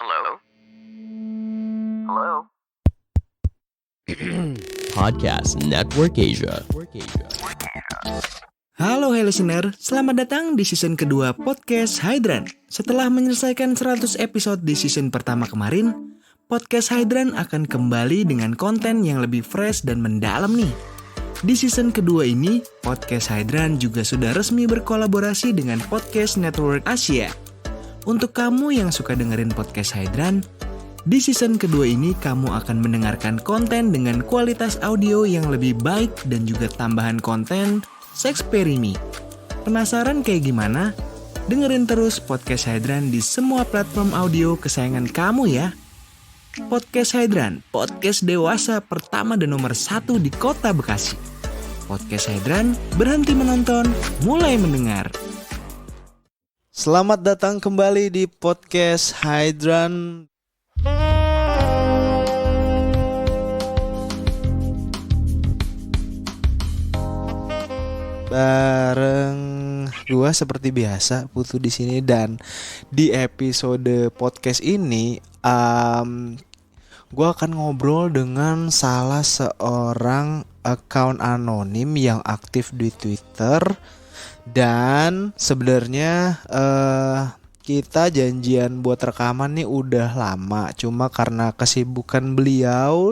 Hello? Hello? Podcast Network Asia. Halo listener, selamat datang di season kedua podcast Hydran. Setelah menyelesaikan 100 episode di season pertama kemarin, podcast Hydran akan kembali dengan konten yang lebih fresh dan mendalam nih. Di season kedua ini, podcast Hydran juga sudah resmi berkolaborasi dengan Podcast Network Asia. Untuk kamu yang suka dengerin podcast Hydran, di season kedua ini kamu akan mendengarkan konten dengan kualitas audio yang lebih baik dan juga tambahan konten Sexperimi. Penasaran kayak gimana? Dengerin terus podcast Hydran di semua platform audio kesayangan kamu ya. Podcast Hydran, podcast dewasa pertama dan nomor 1 di kota Bekasi. Podcast Hydran, berhenti menonton, mulai mendengar. Selamat datang kembali di podcast Hydran. Bareng gua seperti biasa Putu di sini, dan di episode podcast ini gua akan ngobrol dengan salah seorang account anonim yang aktif di Twitter. Dan sebenarnya kita janjian buat rekaman nih udah lama, cuma karena kesibukan beliau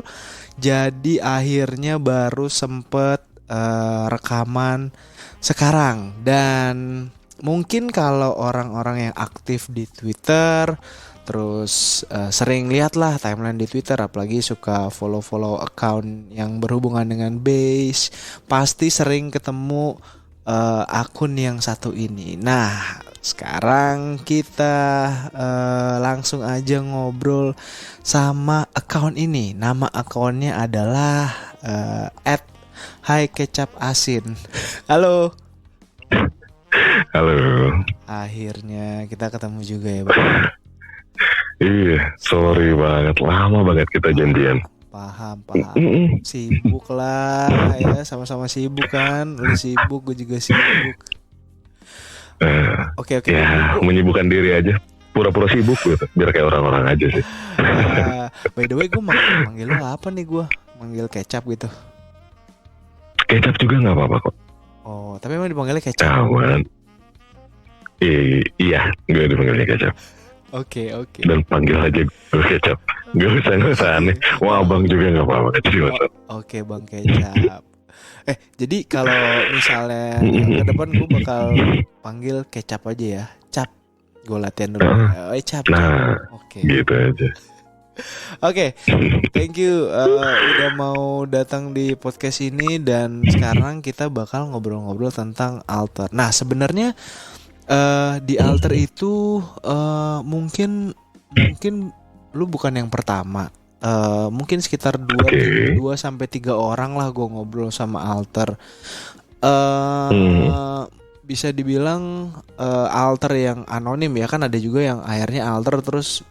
jadi akhirnya baru sempet rekaman sekarang. Dan mungkin kalau orang-orang yang aktif di Twitter terus sering lihat lah timeline di Twitter, apalagi suka follow-follow account yang berhubungan dengan base, pasti sering ketemu akun yang satu ini. Nah, sekarang kita langsung aja ngobrol sama account ini. Nama akunnya adalah @HiKecapAsin. Halo. Halo. Akhirnya kita ketemu juga ya, Bang. Iya, sorry banget, lama banget kita janjian. Paham. Sibuk lah ya, sama-sama sibuk kan. Lu sibuk, gue juga sibuk. Oke. Ya, menyibukkan diri aja, pura-pura sibuk gitu, biar kayak orang-orang aja sih. By the way, gue manggil lu apa nih gue? Manggil Kecap gitu. Kecap juga nggak apa-apa kok. Oh, tapi emang dipanggilnya Kecap? Kawan. Iya, gue dipanggilnya Kecap. Oke. Dan panggil aja gue Kecap. Gak usah aneh. Wah, abang juga nggak apa-apa. Oke, Bang Kecap. Jadi kalau misalnya ke depan gue bakal panggil Kecap aja ya. Cap. Gue latihan dulu. Cap. Nah, Oke. gitu aja. Oke, thank you udah mau datang di podcast ini. Dan sekarang kita bakal ngobrol-ngobrol tentang alter. Nah, sebenarnya di alter itu mungkin lu bukan yang pertama. Mungkin sekitar 2 sampai 3 orang lah gue ngobrol sama alter. Bisa dibilang alter yang anonim ya, kan ada juga yang akhirnya alter terus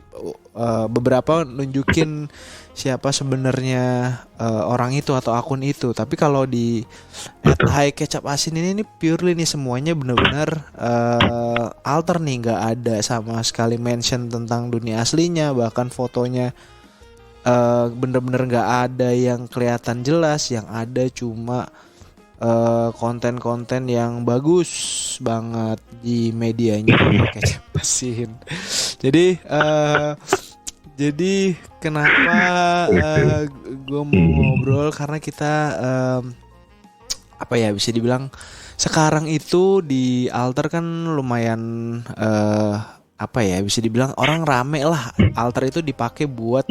beberapa nunjukin siapa sebenarnya orang itu atau akun itu. Tapi kalau di @HiKecapAsin ini purely nih semuanya benar-benar alter nih, nggak ada sama sekali mention tentang dunia aslinya. Bahkan fotonya bener-bener nggak ada yang kelihatan jelas, yang ada cuma konten-konten yang bagus banget di medianya HiKecapAsin. Jadi kenapa gue mau ngobrol, karena kita bisa dibilang sekarang itu di alter kan lumayan bisa dibilang orang rame lah. Alter itu dipakai buat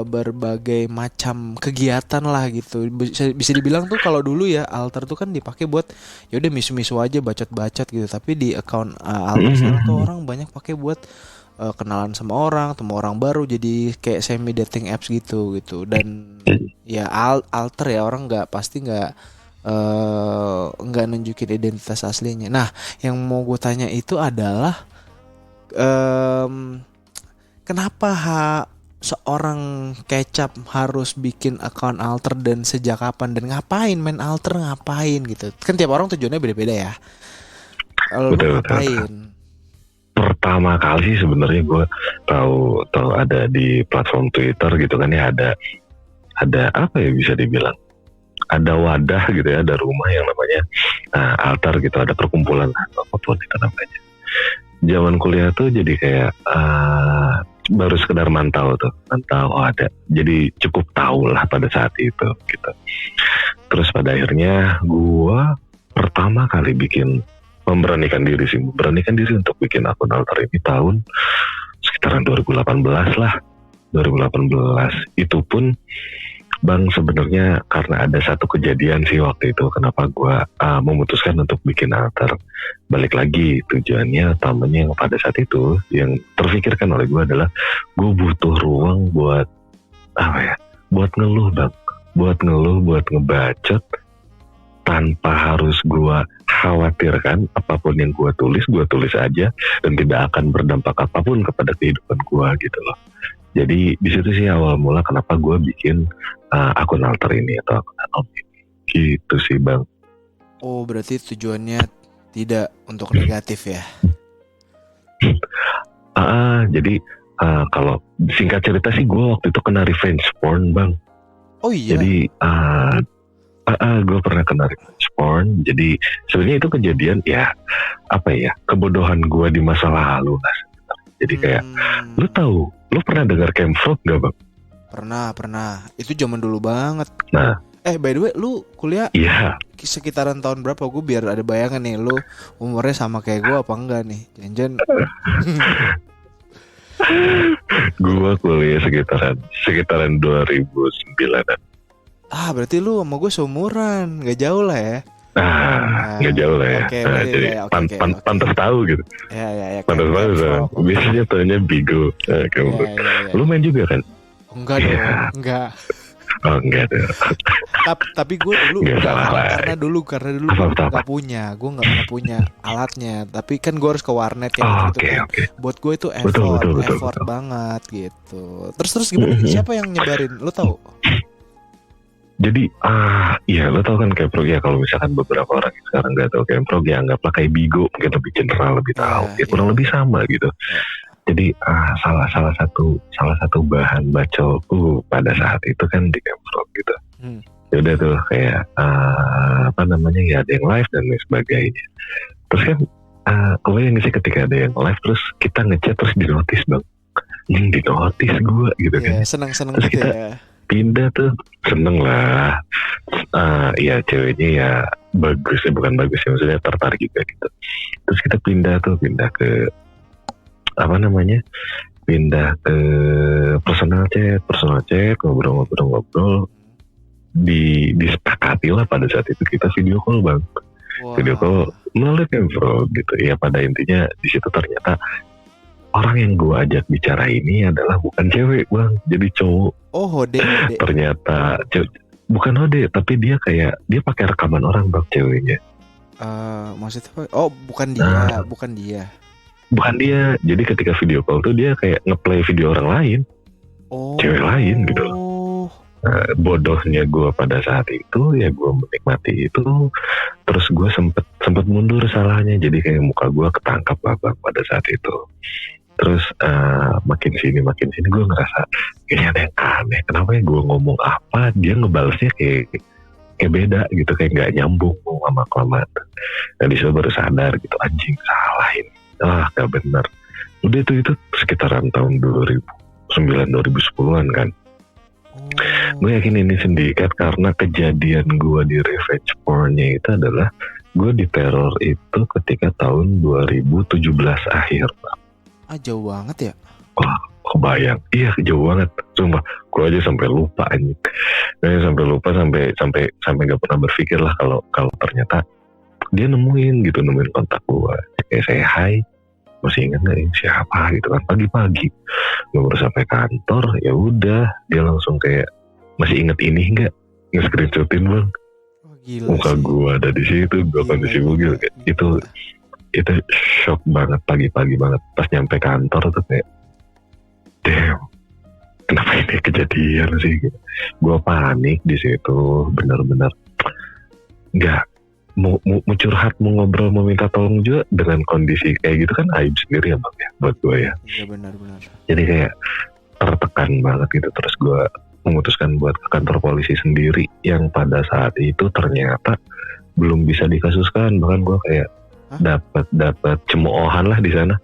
berbagai macam kegiatan lah gitu. Bisa dibilang tuh kalau dulu ya alter tuh kan dipakai buat ya udah misu-misu aja, bacot-bacot gitu. Tapi di account alter sekarang tuh orang banyak pakai buat kenalan sama orang, temu orang baru, jadi kayak semi dating apps gitu. Dan ya alter ya, orang pasti nggak nunjukin identitas aslinya. Nah, yang mau gue tanya itu adalah kenapa seorang Kecap harus bikin account alter, dan sejak kapan, dan ngapain main alter, ngapain gitu. Kan tiap orang tujuannya beda-beda ya. Kalau ngapain? Pertama kali sih sebenarnya gue tahu ada di platform Twitter gitu kan ya, ada apa ya bisa dibilang, ada wadah gitu ya, ada rumah yang namanya altar gitu, ada perkumpulan apapun itu namanya. Zaman kuliah tuh jadi kayak baru sekedar mantau ada, jadi cukup tahu lah pada saat itu gitu. Terus pada akhirnya gue pertama kali memberanikan diri untuk bikin akun altar ini tahun sekitaran 2018 lah. 2018 itu pun Bang sebenarnya karena ada satu kejadian sih waktu itu kenapa gue memutuskan untuk bikin altar. Balik lagi tujuannya utamanya yang pada saat itu yang terfikirkan oleh gue adalah gue butuh ruang buat buat ngeluh Bang, buat ngebacot tanpa harus gue khawatirkan apapun yang gue tulis aja dan tidak akan berdampak apapun kepada kehidupan gue gitu loh. Jadi di situ sih awal mula kenapa gue bikin akun altar ini atau akun anonim gitu sih Bang. Oh berarti tujuannya tidak untuk negatif ya? Jadi kalau singkat cerita sih gue waktu itu kena revenge porn Bang. Oh iya. Jadi gue pernah kena revenge porn. Jadi sebenarnya itu kejadian ya kebodohan gue di masa lalu lah. Jadi kayak lu pernah dengar Camp Frog gak Bang? Pernah. Itu zaman dulu banget. Nah, by the way, lu kuliah sekitaran tahun berapa? Gue biar ada bayangan nih, lu umurnya sama kayak gue apa enggak nih? Jangan. Gue kuliah sekitaran 2009-an. Berarti lu sama gue seumuran, nggak jauh lah ya? Nggak jauh lah ya. Jadi pantas tahu gitu. Ya. Pantas tahu. Biasanya tanya Bigo. Lu main juga kan? Enggak dong, enggak. Oh enggak dong. Tapi gue dulu karena dulu nggak punya alatnya. Tapi kan gue harus ke warnet kan. Okay. Buat gue itu effort banget gitu. Terus gimana? Siapa yang nyebarin? Lu tahu? Jadi lo tau kan Camp Frog ya, kalau misalkan beberapa orang yang sekarang nggak tahu Camp Frog ya anggaplah kayak Bigo, mungkin lebih general, lebih tahu kurang lebih sama gitu. Jadi salah satu bahan bacolku pada saat itu kan di Camp Frog gitu. Ya udah tuh kayak ya ada yang live dan lain sebagainya. Terus kan kebayang sih ketika ada yang live terus kita ngechat terus di notice Bang, yang di notice gue gitu kan. Seneng terus gitu kita ya. Pindah tuh seneng lah. Ya ceweknya ya bagus ya, bukan bagus ya, maksudnya tertarik juga gitu. Terus kita pindah ke pindah ke personal chat, ngobrol, disepakati lah pada saat itu kita video call Bang. Wow. Video call melalui Camp Frog gitu ya. Pada intinya di situ ternyata orang yang gue ajak bicara ini adalah bukan cewek Bang, jadi cowok. Oh hode. Ternyata bukan hode, tapi dia pakai rekaman orang Bang, ceweknya. Maksudnya apa? Oh bukan dia. Bukan dia. Jadi ketika video call tuh dia kayak ngeplay video orang lain, cewek lain gitu. Bodohnya gue pada saat itu ya gue menikmati itu, terus gue sempet mundur salahnya, jadi kayak muka gue ketangkap lah Bang pada saat itu. Terus makin sini gue ngerasa kayaknya ada yang aneh. Kenapa ya gue ngomong apa dia ngebalesnya kayak beda gitu, kayak nggak nyambung sama kelamaan. Nah disitu baru sadar gitu, anjing salah ini, nggak benar. Udah itu sekitaran tahun 2009-2010an kan. Gue yakin ini sindikat karena kejadian gue di revenge porn-nya itu adalah gue diteror itu ketika tahun 2017 akhir Bang. Jauh banget ya? Wah, kebayang. Iya, jauh banget. Sumpah, gue aja sampai lupa anjing. Sampai gak pernah berpikir lah kalau ternyata dia nemuin kontak gue. Kayak saya hai, masih ingat nggak ini siapa gitu kan, pagi-pagi. Gue baru sampai kantor, ya udah dia langsung kayak masih inget ini nggak, nge-screenshotin Bang. Muka gue ada di situ, gue kondisi bugil kayak itu shock banget, pagi-pagi banget. Pas nyampe kantor tuh kayak damn, kenapa ini kejadian sih? Gue panik di situ, benar-benar nggak mau curhat, mau ngobrol, mau minta tolong juga dengan kondisi kayak gitu kan aib sendiri ya Bang ya buat gue ya. Iya benar. Jadi kayak tertekan banget gitu. Terus gue memutuskan buat ke kantor polisi sendiri yang pada saat itu ternyata belum bisa dikasuskan. Bahkan gue kayak dapat cemoohan lah di sana.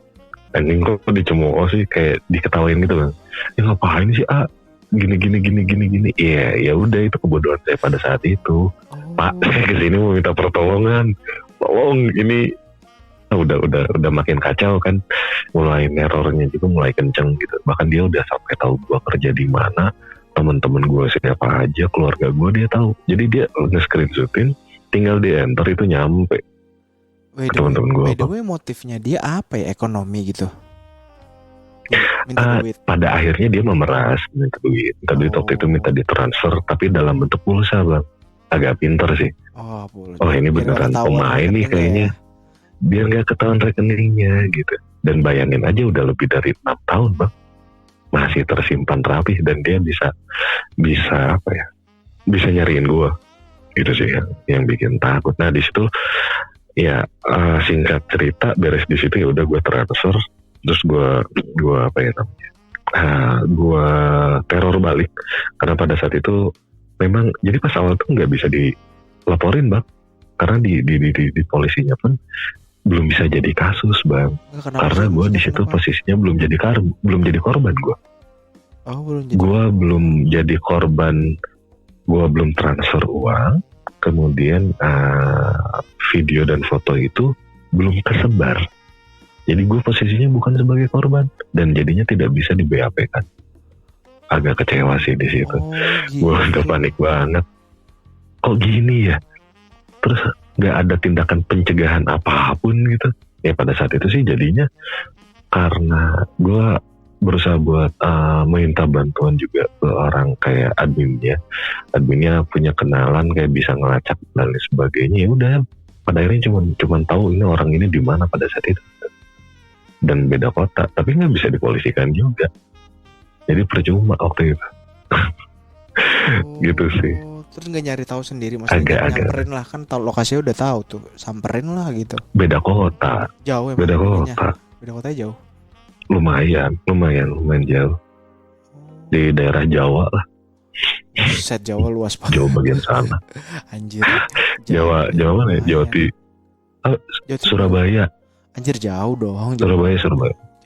Anjing kok dicemooh sih, kayak diketawain gitu bang. Ya ngapain sih gini. Iya, ya udah itu kebodohan saya pada saat itu. Pak, saya kesini mau minta pertolongan. Tolong ini udah makin kacau kan. Mulai nerornya juga mulai kenceng gitu. Bahkan dia udah sampai tahu gue kerja di mana, teman-teman gue siapa aja, keluarga gue dia tahu. Jadi dia nge-screenshotin, tinggal di enter itu nyampe. Teman-teman gue. By the way, motifnya dia apa ya? Ekonomi gitu. Minta duit. Pada akhirnya dia memeras, minta duit waktu itu minta ditransfer, tapi dalam bentuk pulsa bang. Agak pinter sih. Oh ini beneran pemain nih kayaknya. Biar nggak ketahuan rekeningnya gitu. Dan bayangin aja udah lebih dari 6 tahun bang, masih tersimpan rapi dan dia bisa apa ya? Bisa nyariin gue. Itu sih yang bikin takut. Nah di situ ya singkat cerita beres di situ ya udah gue transfer. Terus gue apa ya namanya? Gue teror balik karena pada saat itu memang jadi pas awal tuh nggak bisa dilaporin bang karena di polisinya pun belum bisa jadi kasus bang. Karena gue di situ posisinya belum jadi korban gue. Gue belum jadi korban, gue belum transfer uang, kemudian video dan foto itu belum tersebar. Jadi gue posisinya bukan sebagai korban dan jadinya tidak bisa di BAP kan. Agak kecewa sih di situ. Gue udah panik banget. Kok gini ya? Terus nggak ada tindakan pencegahan apapun gitu. Ya pada saat itu sih jadinya karena gue berusaha buat minta bantuan juga ke orang kayak adminnya punya kenalan kayak bisa ngelacak dan lain sebagainya. Ya udah pada akhirnya cuman tahu ini orang ini di mana pada saat itu dan beda kota, tapi nggak bisa dipolisikan juga. Jadi percuma waktu itu. Gitu sih. Terus nggak nyari tahu sendiri, maksudnya nyamperin lah kan, tahu lokasinya udah tahu tuh, samperin lah gitu. Beda kota. Jauh ya. Beda kota. Beda kotanya jauh. Lumayan jauh. Di daerah Jawa lah. Set Jawa luas banget. Jawa bagian sana. Anjir. Jawa mana ya? Jawa Surabaya. Anjir jauh dong. Surabaya.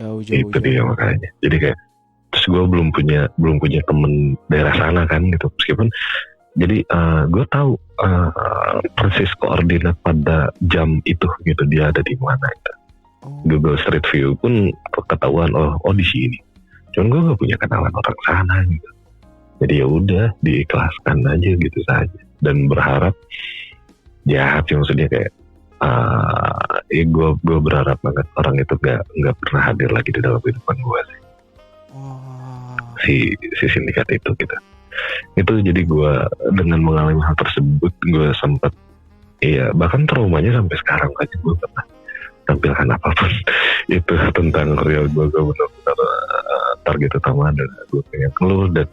Jauh. Itu dia makanya. Jadi kayak terus gue belum punya temen daerah sana kan gitu. Meskipun jadi gue tahu persis koordinat pada jam itu gitu dia ada di mana gitu. Google Street View pun ketahuan oh di sini. Cuman gue gak punya kenalan orang sana gitu. Jadi ya udah diikhlaskan aja gitu saja dan berharap jahat sih maksudnya kayak gue berharap banget orang itu gak pernah hadir lagi di dalam kehidupan gue sih. Si sindikat itu gitu. Itu jadi gue dengan mengalami hal tersebut gue sempat bahkan traumanya sampai sekarang aja gue pernah tampilkan apapun itu tentang real gue benar-benar target utama dan gue pengen keluh dan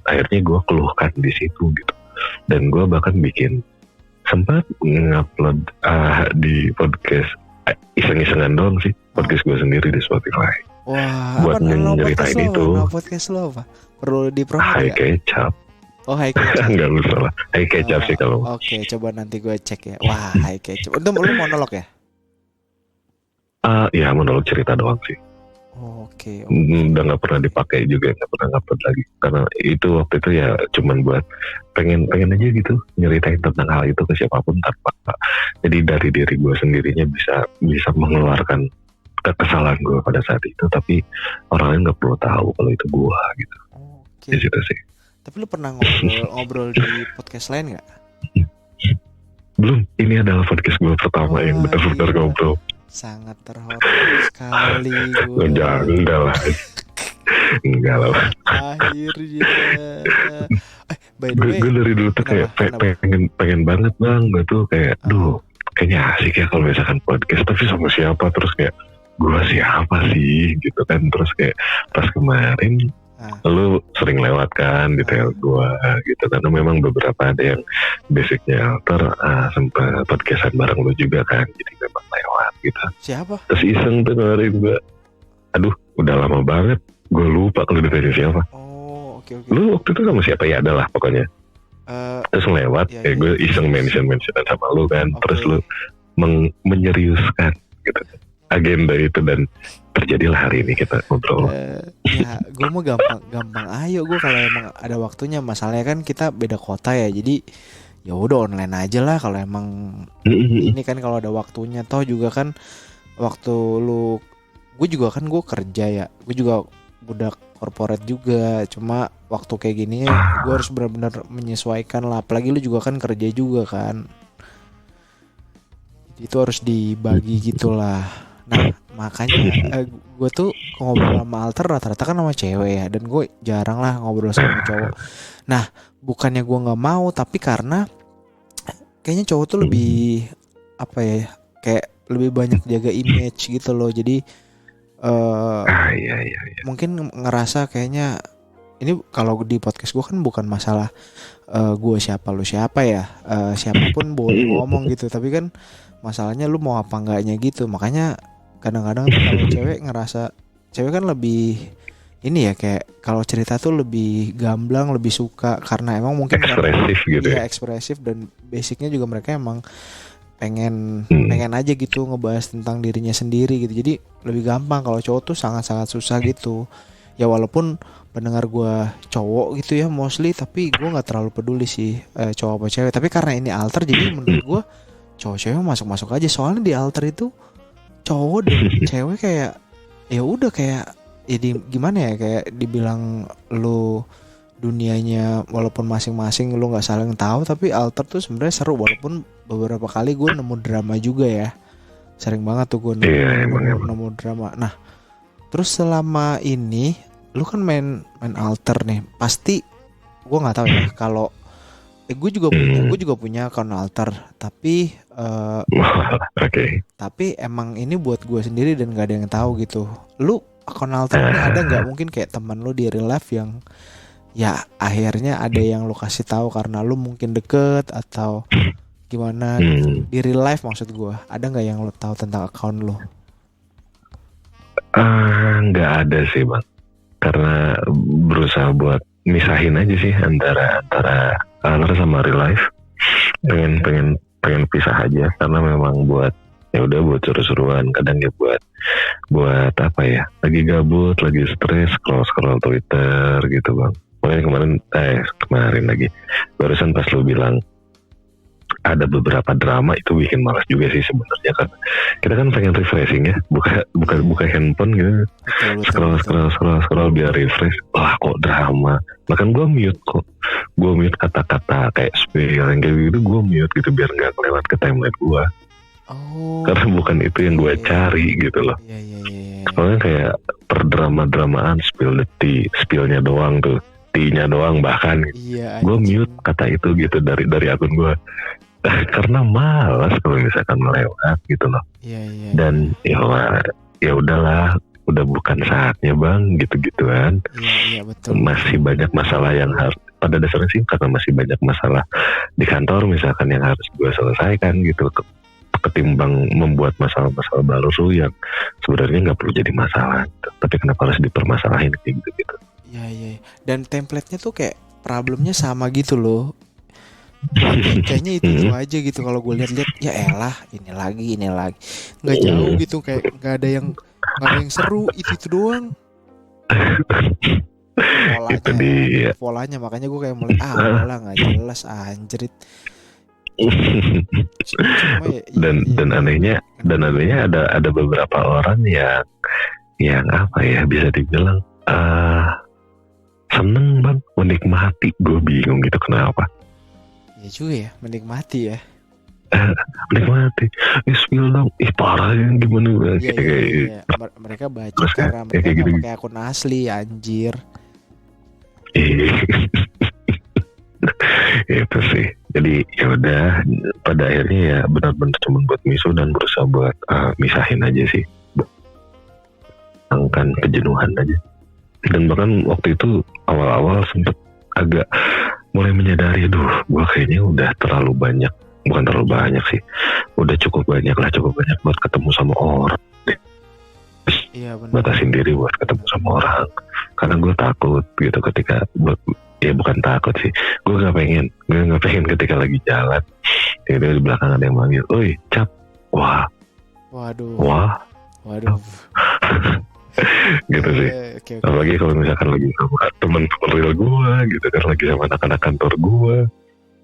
akhirnya gue keluhkan di situ gitu. Dan gue bahkan bikin sempat ngupload di podcast iseng-isengan doang sih, podcast gue sendiri di Spotify. Wah, buat nyeritain itu. Podcast lo apa? Perlu dipromosi Hai Kecap. Oh Hai Kecap. Enggak usah lah. Hai Kecap sih kalau. Oke, coba nanti gue cek ya. Wah, Hai Kecap. Itu lu monolog ya? Ya monolog cerita doang sih. Oke. Udah nggak pernah dipakai juga, nggak pernah ngupload lagi karena itu waktu itu ya cuman buat pengen aja gitu nyeritain tentang hal itu ke siapapun tanpa jadi dari diri gue sendirinya bisa mengeluarkan kekesalan gue pada saat itu, tapi orang lain nggak perlu tahu kalau itu gue gitu. Oke. Di situ sih. Tapi lu pernah ngobrol di podcast lain nggak? Belum. Ini adalah podcast gue pertama yang benar-benar ngobrol. Sangat terhormat sekali gue. Enggak lah. Akhirnya. By the way, gue dari dulu tuh kayak pengen banget bang. Gue tuh kayak, kayaknya asik ya kalau misalkan podcast. Tapi sama siapa? Terus kayak, gue siapa sih? Gitu kan. Terus kayak pas kemarin, lu sering lewat kan detail gue gitu. Karena memang beberapa ada yang basicnya alter sempat podcastan bareng lu juga kan. Jadi memang lewat gitu. Siapa? Terus iseng tuh kemarin gue, udah lama banget Gue lupa kalau ditanya siapa. Oh, oke. Lu waktu itu sama siapa ya, adalah pokoknya. Terus lewat, iya. gue iseng mention sama lu kan. Oke. Terus lu menyeriuskan gitu agenda itu, dan terjadilah hari ini kita ngobrol. Ya gue mau gampang ayo gue kalau emang ada waktunya. Masalahnya kan kita beda kota ya, jadi ya udah online aja lah kalau emang ini kan kalau ada waktunya. Toh juga kan waktu lu, gue juga kan gue kerja ya, gue juga budak corporate juga, cuma waktu kayak gini gue harus benar-benar menyesuaikan lah, apalagi lu juga kan kerja juga kan, itu harus dibagi gitulah. Nah makanya gue tuh ngobrol sama alter rata-rata kan sama cewek ya, dan gue jarang lah ngobrol sama cowok. Nah bukannya gue nggak mau, tapi karena kayaknya cowok tuh lebih apa ya, kayak lebih banyak jaga image gitu loh. Jadi Iya. mungkin ngerasa kayaknya ini kalau di podcast gue kan bukan masalah gue siapa lu siapa ya, siapapun boleh ngomong gitu, tapi kan masalahnya lu mau apa enggaknya gitu. Makanya kadang-kadang tuh kalau cewek ngerasa, cewek kan lebih ini ya, kayak kalau cerita tuh lebih gamblang, lebih suka karena emang mungkin ekspresif gitu ya, ya. ekspresif, dan basicnya juga mereka emang pengen aja gitu ngebahas tentang dirinya sendiri gitu. Jadi lebih gampang. Kalau cowok tuh sangat-sangat susah gitu ya, walaupun pendengar gue cowok gitu ya mostly, tapi gue nggak terlalu peduli sih cowok apa cewek. Tapi karena ini alter, jadi menurut gue cowok cewek masuk aja. Soalnya di alter itu cowok dan cewek kayak ya udah kayak gimana ya, kayak dibilang lu dunianya walaupun masing-masing lu nggak saling tahu, tapi alter tuh sebenarnya seru. Walaupun beberapa kali gue nemu drama juga ya, sering banget tuh gue nemu drama. Nah terus selama ini lu kan main alter nih, pasti gue nggak tahu ya kalau gue juga punya akun alter, tapi tapi emang ini buat gue sendiri dan nggak ada yang tahu gitu. Lu akun alter ini ada nggak mungkin kayak teman lu di real life yang ya akhirnya ada yang lu kasih tahu karena lu mungkin deket atau gimana di real life, maksud gue ada nggak yang lu tahu tentang akun lu? Nggak ada sih bang, karena berusaha buat misahin aja sih antara alter sama real life. Pengen pisah aja, karena memang buat ya udah buat seru-seruan, kadang ya buat apa ya, lagi gabut, lagi stres, scroll Twitter gitu bang. Makanya kemarin lagi barusan pas lu bilang ada beberapa drama, itu bikin malas juga sih sebenarnya, kan kita kan pengen refreshing ya, buka handphone gitu, scroll biar refresh. Lah kok drama, bahkan gue mute kata-kata kayak spill yang kayak gitu, gue mute gitu biar nggak kelewat ke timeline gue. Karena bukan itu yang gue cari gitu loh. Soalnya kayak perdrama-dramaan spillnya doang tuh, T-nya doang bahkan. Gue mute kata itu gitu dari akun gue. Karena malas kalau misalkan melewat gitu loh. Dan ya udahlah, udah bukan saatnya bang, gitu-gituan. Betul. Masih banyak masalah yang harus, pada dasarnya sih karena masih banyak masalah di kantor misalkan yang harus gue selesaikan gitu, ketimbang membuat masalah-masalah baru tuh yang sebenarnya nggak perlu jadi masalah gitu. Tapi kenapa harus dipermasalahin kayak gitu. Iya. Dan template-nya tuh kayak problemnya sama gitu loh. Kayaknya itu aja gitu kalau gue lihat ya elah ini lagi nggak jauh gitu, kayak nggak ada yang seru, itu doang polanya. Makanya gue kayak mulai malah nggak jelas anjrit. Dan anehnya ada beberapa orang yang apa ya, bisa dibilang seneng bang menikmati. Gue bingung gitu kenapa. Ya juga ya, menikmati ya. Menikmati. Spill dong. Parah yang gimana bang. Iya. Mereka baca karena mereka gak pakai akun asli, anjir. Itu sih. Jadi ya udah, pada akhirnya ya benar-benar cuma buat misu dan berusaha buat misahin aja sih. Angkan kejenuhan aja. Dan bahkan waktu itu awal-awal sempet agak mulai menyadari, gue kayaknya udah terlalu banyak, bukan terlalu banyak sih, udah cukup banyak buat ketemu sama orang. Iya benar. Batasin diri buat ketemu sama orang. karena gue takut gitu ketika ya bukan takut sih, gue nggak pengen ketika lagi jalan tiba-tiba di belakang ada yang manggil, oi Cap, wah Waduh. gitu sih. Okay. Apalagi kalau misalkan lagi sama teman-teman real gue gitu kan, lagi sama anak-anak kantor gue.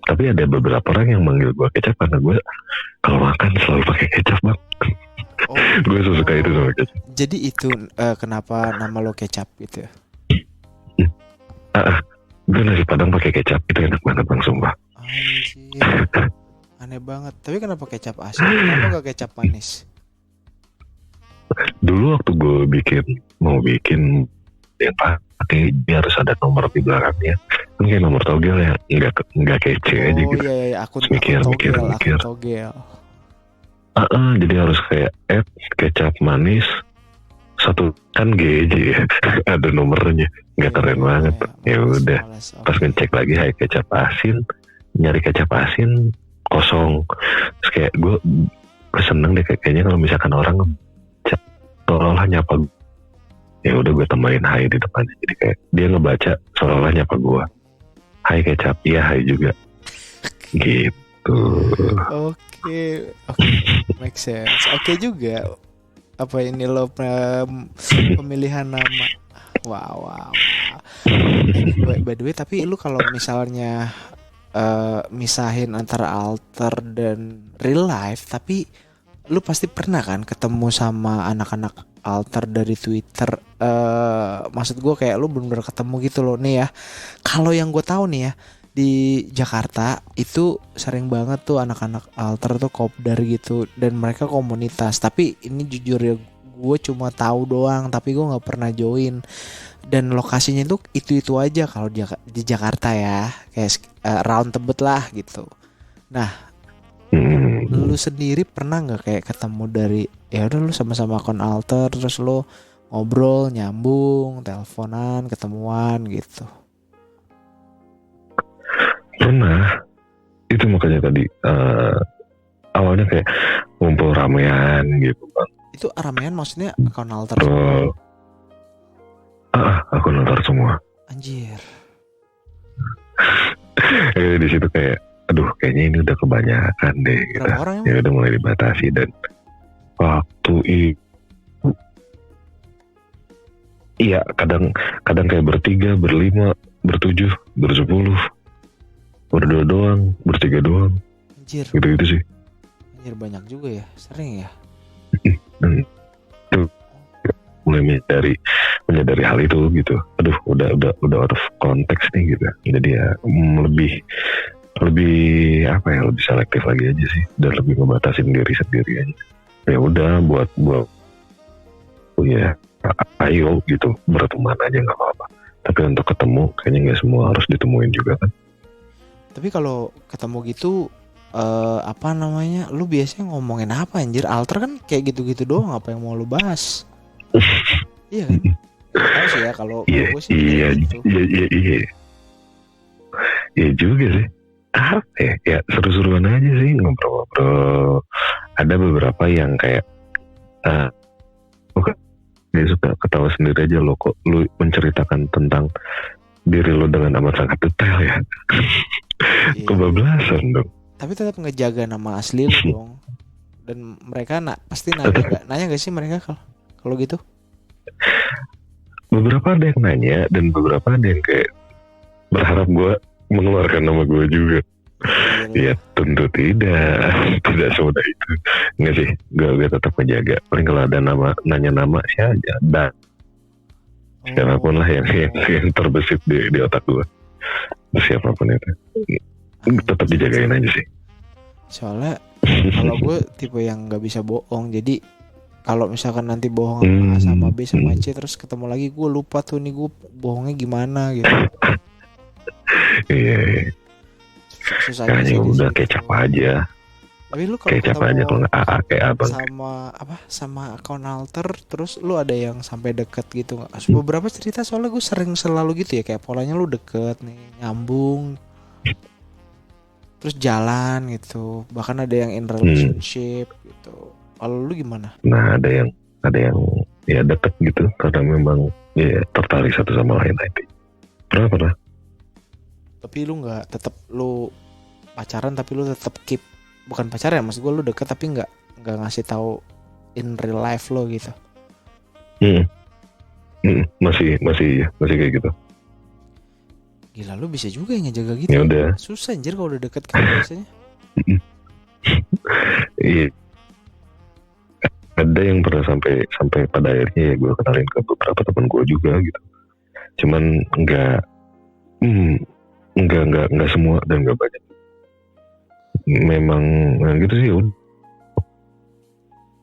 Tapi ada beberapa orang yang manggil gue kecap karena gue kalau makan selalu pakai kecap bang. Gue suka itu sama kecap. Jadi itu kenapa nama lo kecap gitu ya? Gue nasi padang pakai kecap itu enak banget bang, sumpah. Anjir. Aneh banget. Tapi kenapa kecap asin? Kenapa gak kecap manis? Dulu waktu gue mau bikin yang pakai, dia harus ada nomor di belakangnya. Kan kayak nomor togel ya, nggak kece aja gitu. Oh iya, akun mikir. togel. Jadi harus kayak kecap manis satu kan GJ ya. Ada nomornya, nggak keren banget. Ya udah, pas ngecek lagi hai kecap asin, nyari kecap asin kosong. Terus kayak gue seneng deh kayaknya kalau misalkan orang seolah-olah nyapa, ya udah gue tambahin hai di depannya, jadi kayak dia ngebaca seolah-olah nyapa gue, hai kecap, iya hai juga gitu. Oke, make sense. Oke juga. Apa ini lo pemilihan nama? Wow. By the way, tapi lu kalau misalnya misahin antara alter dan real life, tapi lu pasti pernah kan ketemu sama anak-anak alter dari Twitter. Maksud gue kayak lu bener-bener ketemu gitu loh nih ya. Kalau yang gue tahu nih ya, di Jakarta itu sering banget tuh anak-anak alter tuh kopdar gitu, dan mereka komunitas. Tapi ini jujur ya, gue cuma tahu doang, tapi gue nggak pernah join. Dan lokasinya itu aja kalau di Jakarta ya, kayak round Tebet lah gitu. Nah, lu sendiri pernah nggak kayak ketemu dari ya udah lu sama-sama akun alter, terus lu ngobrol, nyambung, teleponan, ketemuan gitu? Pernah. Itu makanya tadi awalnya kayak ngumpul ramean gitu bang. Itu ramean maksudnya akun alter? Akun alter semua. Anjir. Di situ kayak aduh kayaknya ini udah kebanyakan deh gitu. Ya udah mulai dibatasi, dan waktu itu iya kadang kayak bertiga, berlima, bertujuh, bersepuluh, berdua doang, bertiga doang. Anjir. Gitu sih. Anjir banyak juga ya, sering ya. Mulai menyadari hal itu gitu. Aduh udah out of context nih gitu. Jadi ya lebih apa ya, lebih selektif lagi aja sih, dan lebih membatasin diri sendiri aja. Ya udah buat ya ayo gitu, berteman aja nggak apa-apa. Tapi untuk ketemu kayaknya nggak semua harus ditemuin juga kan. Tapi kalau ketemu gitu apa namanya, lu biasanya ngomongin apa anjir? Alter kan kayak gitu-gitu doang, apa yang mau lu bahas? Iya kan? Tahu sih ya kalau gue sih gitu. Iya juga sih. Ya seru-seruan aja sih, ngobrol-ngobrol. Ada beberapa yang kayak dia suka ketawa sendiri aja, lo kok lu menceritakan tentang diri lo dengan amat sangat detail ya. Iya. Kebablasan dong. Tapi tetap ngejaga nama asli lo dong. Dan mereka pasti nanya gak sih mereka kalau gitu? Beberapa ada yang nanya, dan beberapa ada yang kayak berharap gue mengeluarkan nama gue juga. Ya tentu tidak semudah itu. Enggak sih, gue tetap menjaga. Paling kalau ada nanya nama sih aja, dan siapapun lah yang terbesit di otak gue, siapapun itu tetap dijagain aja sih. Soalnya kalau gue tipe yang nggak bisa bohong, jadi kalau misalkan nanti bohong sama A sama B sama C terus ketemu lagi, gue lupa tuh nih gue bohongnya gimana gitu. Iya. Kayaknya udah kecap aja. Tapi lu kalau kecap aja kalau nggak AA kayak abang. Sama akun alter, terus lu ada yang sampai deket gitu nggak? Beberapa cerita soalnya gue selalu gitu ya, kayak polanya lu deket nih, nyambung, terus jalan gitu, bahkan ada yang in relationship gitu. Kalau lu gimana? Nah ada yang ya deket gitu, karena memang Iya, tertarik satu sama lain nanti. Pernah. Tapi lu nggak tetap lu pacaran tapi lu tetap keep, bukan pacaran ya, maksud gue lu deket tapi nggak ngasih tahu in real life lo gitu. Masih kayak gitu. Gila, lu bisa juga yang ngejaga gitu. Ya udah. Susah anjir kalau udah deket kan biasanya. Iya. Ada yang pernah sampai pada akhirnya ya gue kenalin ke beberapa teman gue juga gitu. Cuman enggak semua dan enggak banyak. Memang gitu sih.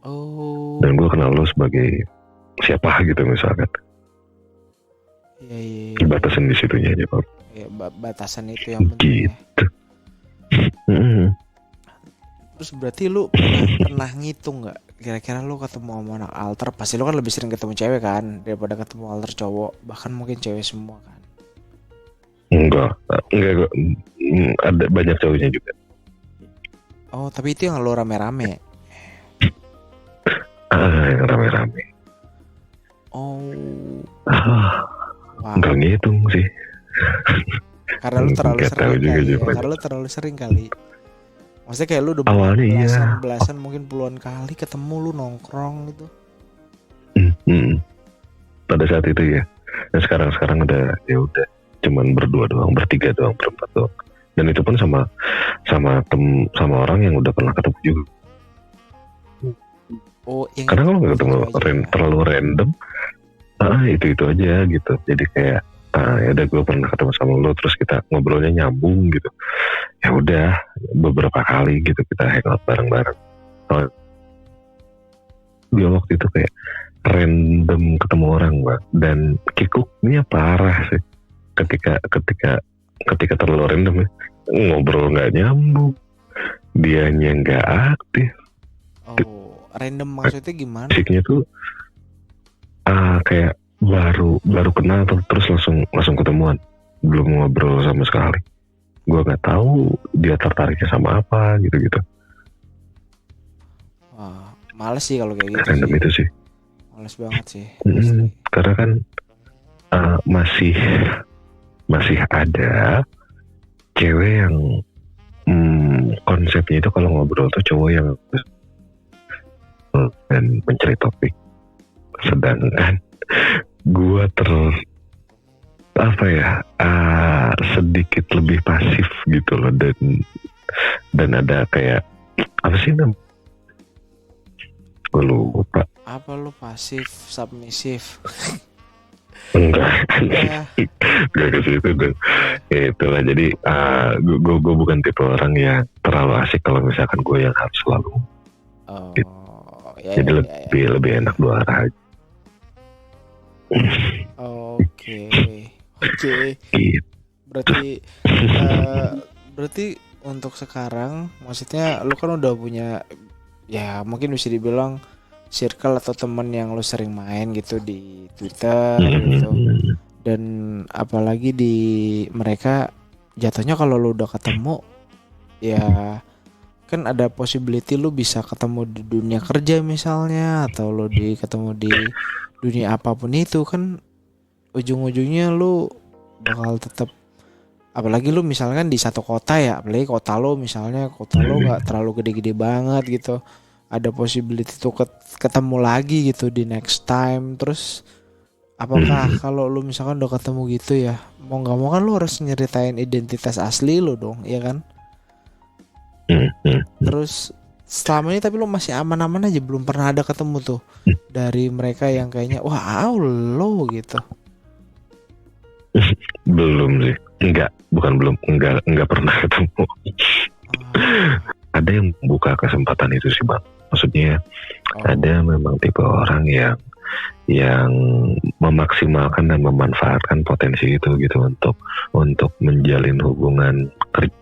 Oh. Dan gue kenal lo sebagai siapa gitu misalkan. Iya. Batasan di situnya aja Pak. Ya, batasan itu yang penting. Gitu. Terus berarti lu pernah ngitung nggak? Kira-kira lu ketemu sama anak alter, pasti lu kan lebih sering ketemu cewek kan daripada ketemu alter cowok, bahkan mungkin cewek semua kan? Enggak, ada banyak cowoknya juga. Oh, tapi itu yang lu rame-rame. Yang rame-rame. Oh. Wow. Enggak ngitung sih. Karena lu terlalu sering kali. Karena lu terlalu sering kali. Maksudnya kayak lu udah belasan mungkin puluhan kali ketemu lu nongkrong gitu. Pada saat itu ya. Nah sekarang udah ya udah cuman berdua doang, bertiga doang, berempat doang. Dan itu pun sama orang yang udah pernah ketemu juga. Oh, yang karena kalau nggak ketemu terlalu random, itu aja gitu. Jadi kayak ya udah gue pernah ketemu sama lo, terus kita ngobrolnya nyambung gitu. Ya udah beberapa kali gitu kita hangout bareng-bareng. Dia waktu itu kayak random ketemu orang Mbak, dan kikuknya parah sih. Ketika terlalu random ya, ngobrol nggak nyambung, dianya nggak aktif. Oh, random maksudnya gimana? Musiknya tuh kayak baru kenal terus langsung ketemuan, belum ngobrol sama sekali. Gue nggak tahu dia tertariknya sama apa gitu. Wah, males sih kalau kayak gitu. Random sih. Itu sih. Males banget sih. Karena kan masih ada cewek yang konsepnya itu kalau ngobrol tuh cowok yang dan mencari topik, sedangkan gue sedikit lebih pasif gitu loh, dan ada kayak apa sih gue lupa. Apa lu pasif submisif? Enggak ke situ dong. Itulah, jadi gue bukan tipe orang yang terlalu asik kalau misalkan gue yang harus selalu. Gitu. Jadi lebih enak dua arah. Oke. Gitu. Berarti untuk sekarang, maksudnya lu kan udah punya, ya mungkin bisa dibilang circle atau temen yang lu sering main gitu di Twitter gitu. Dan apalagi di mereka jatuhnya kalau lu udah ketemu, ya kan ada possibility lu bisa ketemu di dunia kerja misalnya, atau lu ketemu di dunia apapun itu kan, ujung-ujungnya lu bakal tetap, apalagi lu misalkan di satu kota ya, apalagi kota lu nggak terlalu gede-gede banget gitu, ada possibility tuh ketemu lagi gitu di next time. Terus apakah kalau lu misalkan udah ketemu gitu ya, mau nggak mau kan lu harus nyeritain identitas asli lu dong, ya kan? Terus selama ini tapi lu masih aman-aman aja, belum pernah ada ketemu tuh dari mereka yang kayaknya wah lo gitu? Belum sih, enggak pernah ketemu. Ada yang buka kesempatan itu sih Bang, maksudnya ada memang tipe orang yang memaksimalkan dan memanfaatkan potensi itu gitu untuk menjalin hubungan kerja,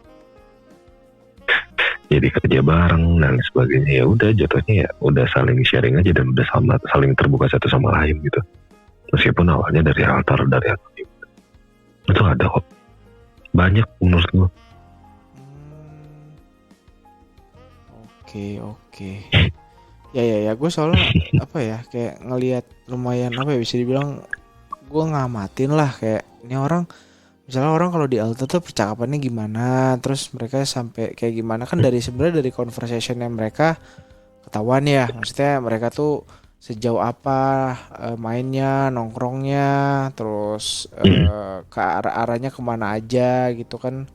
jadi kerja bareng dan sebagainya. Ya udah jatuhnya ya udah saling sharing aja dan udah saling terbuka satu sama lain gitu, meskipun awalnya dari altar, dari anonim. Itu ada kok, banyak menurut gue. Oke. Ya gue soalnya apa ya, kayak ngelihat lumayan apa ya, bisa dibilang gue ngamatin lah kayak ini orang, misalnya orang kalau di alter tuh percakapannya gimana, terus mereka sampai kayak gimana, kan dari sebenarnya dari conversationnya mereka ketahuan ya, maksudnya mereka tuh sejauh apa mainnya, nongkrongnya, terus ke arahnya kemana aja gitu kan,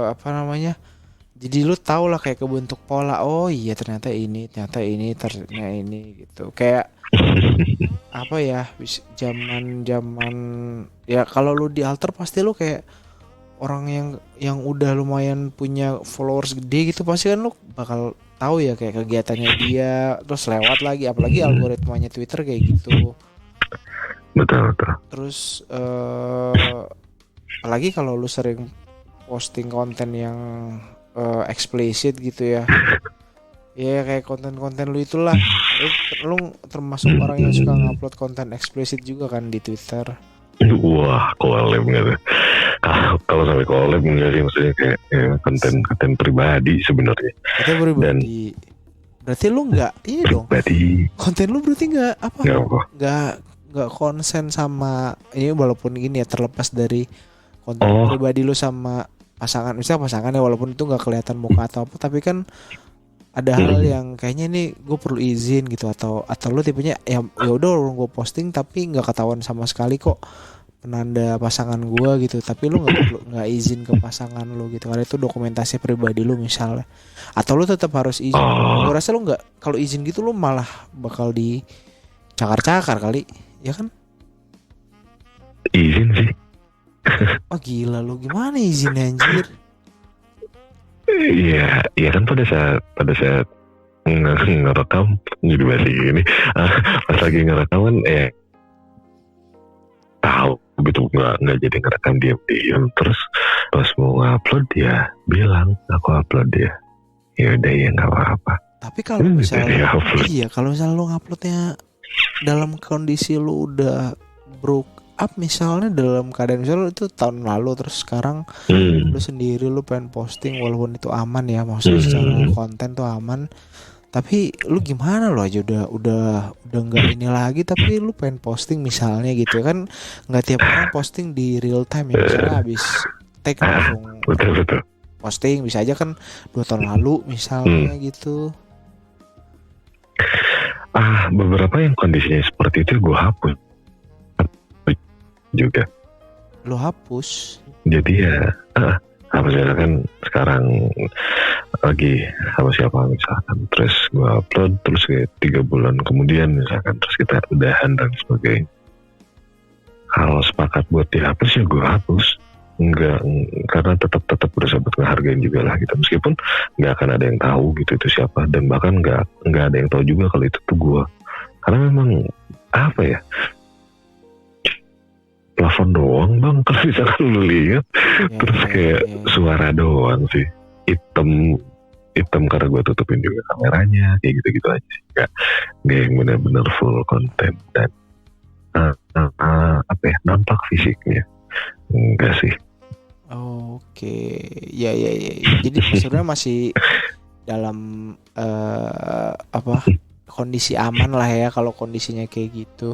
apa namanya, jadi lu tau lah kayak kebentuk pola, oh iya ternyata ini gitu, kayak apa ya, zaman ya kalau lu di alter pasti lu kayak orang yang udah lumayan punya followers gede gitu, pasti kan lu bakal tahu ya kayak kegiatannya dia, terus lewat lagi apalagi algoritmanya Twitter kayak gitu. Betul. Terus apalagi kalau lu sering posting konten yang eksplisit gitu ya. Ya kayak konten-konten lu itulah. Lu termasuk orang yang suka ngupload konten eksplisit juga kan di Twitter. Wah, collab nggak tuh? Kalau sampai collab enggak sih, maksudnya kayak konten pribadi sebenarnya. Konten pribadi. Berarti lu nggak ini dong. Pribadi. Konten lu berarti nggak apa? Nggak Nggak konsen sama ini, walaupun gini ya, terlepas dari konten pribadi lu sama pasangan, misalnya pasangan ya, walaupun itu nggak kelihatan muka atau apa, tapi kan ada hal yang kayaknya ini gue perlu izin gitu, atau lu tipenya ya udah gue posting tapi nggak ketahuan sama sekali kok penanda pasangan gue gitu, tapi lu nggak izin ke pasangan lu gitu, karena itu dokumentasi pribadi lu misalnya, atau lu tetap harus izin. Gue rasa lu nggak, kalau izin gitu lu malah bakal dicakar-cakar kali, ya kan? Izin sih. Oh gila lu, gimana izinnya anjir? Iya kan pada saat ngerekam jadi bahasa gini, pas lagi ngerekam kan tahu gitu, nggak jadi ngerekam diam, terus pas mau ngupload dia bilang aku upload dia, ya udah ya nggak apa-apa. Tapi kalau misalnya kalau misalnya lu nguploadnya dalam kondisi lu udah broke up, misalnya dalam keadaan misalnya itu tahun lalu, terus sekarang lu sendiri lu pengen posting, walaupun itu aman ya, maksudnya secara konten tuh aman, tapi lu gimana, lu aja udah nggak ini lagi, tapi lu pengen posting misalnya gitu kan, nggak tiap orang posting di real time ya, misalnya habis take langsung betul. posting, bisa aja kan 2 tahun lalu misalnya gitu. Beberapa yang kondisinya seperti itu gue hapus juga. Lo hapus? Jadi ya hapusnya kan sekarang lagi sama siapa misalkan, terus gue upload, terus kayak 3 bulan kemudian misalkan, terus kita udahan dan sebagainya. Kalau sepakat buat dihapus ya gue hapus. Enggak, karena tetap bersahabat, ngehargain juga lah gitu, meskipun nggak akan ada yang tahu gitu itu siapa, dan bahkan nggak ada yang tahu juga kalau itu tuh gue, karena memang apa ya, plafon doang bang kalau misalkan lu lihat, terus kayak suara doang sih, hitam karena gue tutupin juga kameranya, kayak gitu aja sih, nggak yang benar-benar full konten dan apa ya, nampak fisiknya enggak sih. Oke, ya. Jadi sebenarnya masih dalam kondisi aman lah ya kalau kondisinya kayak gitu.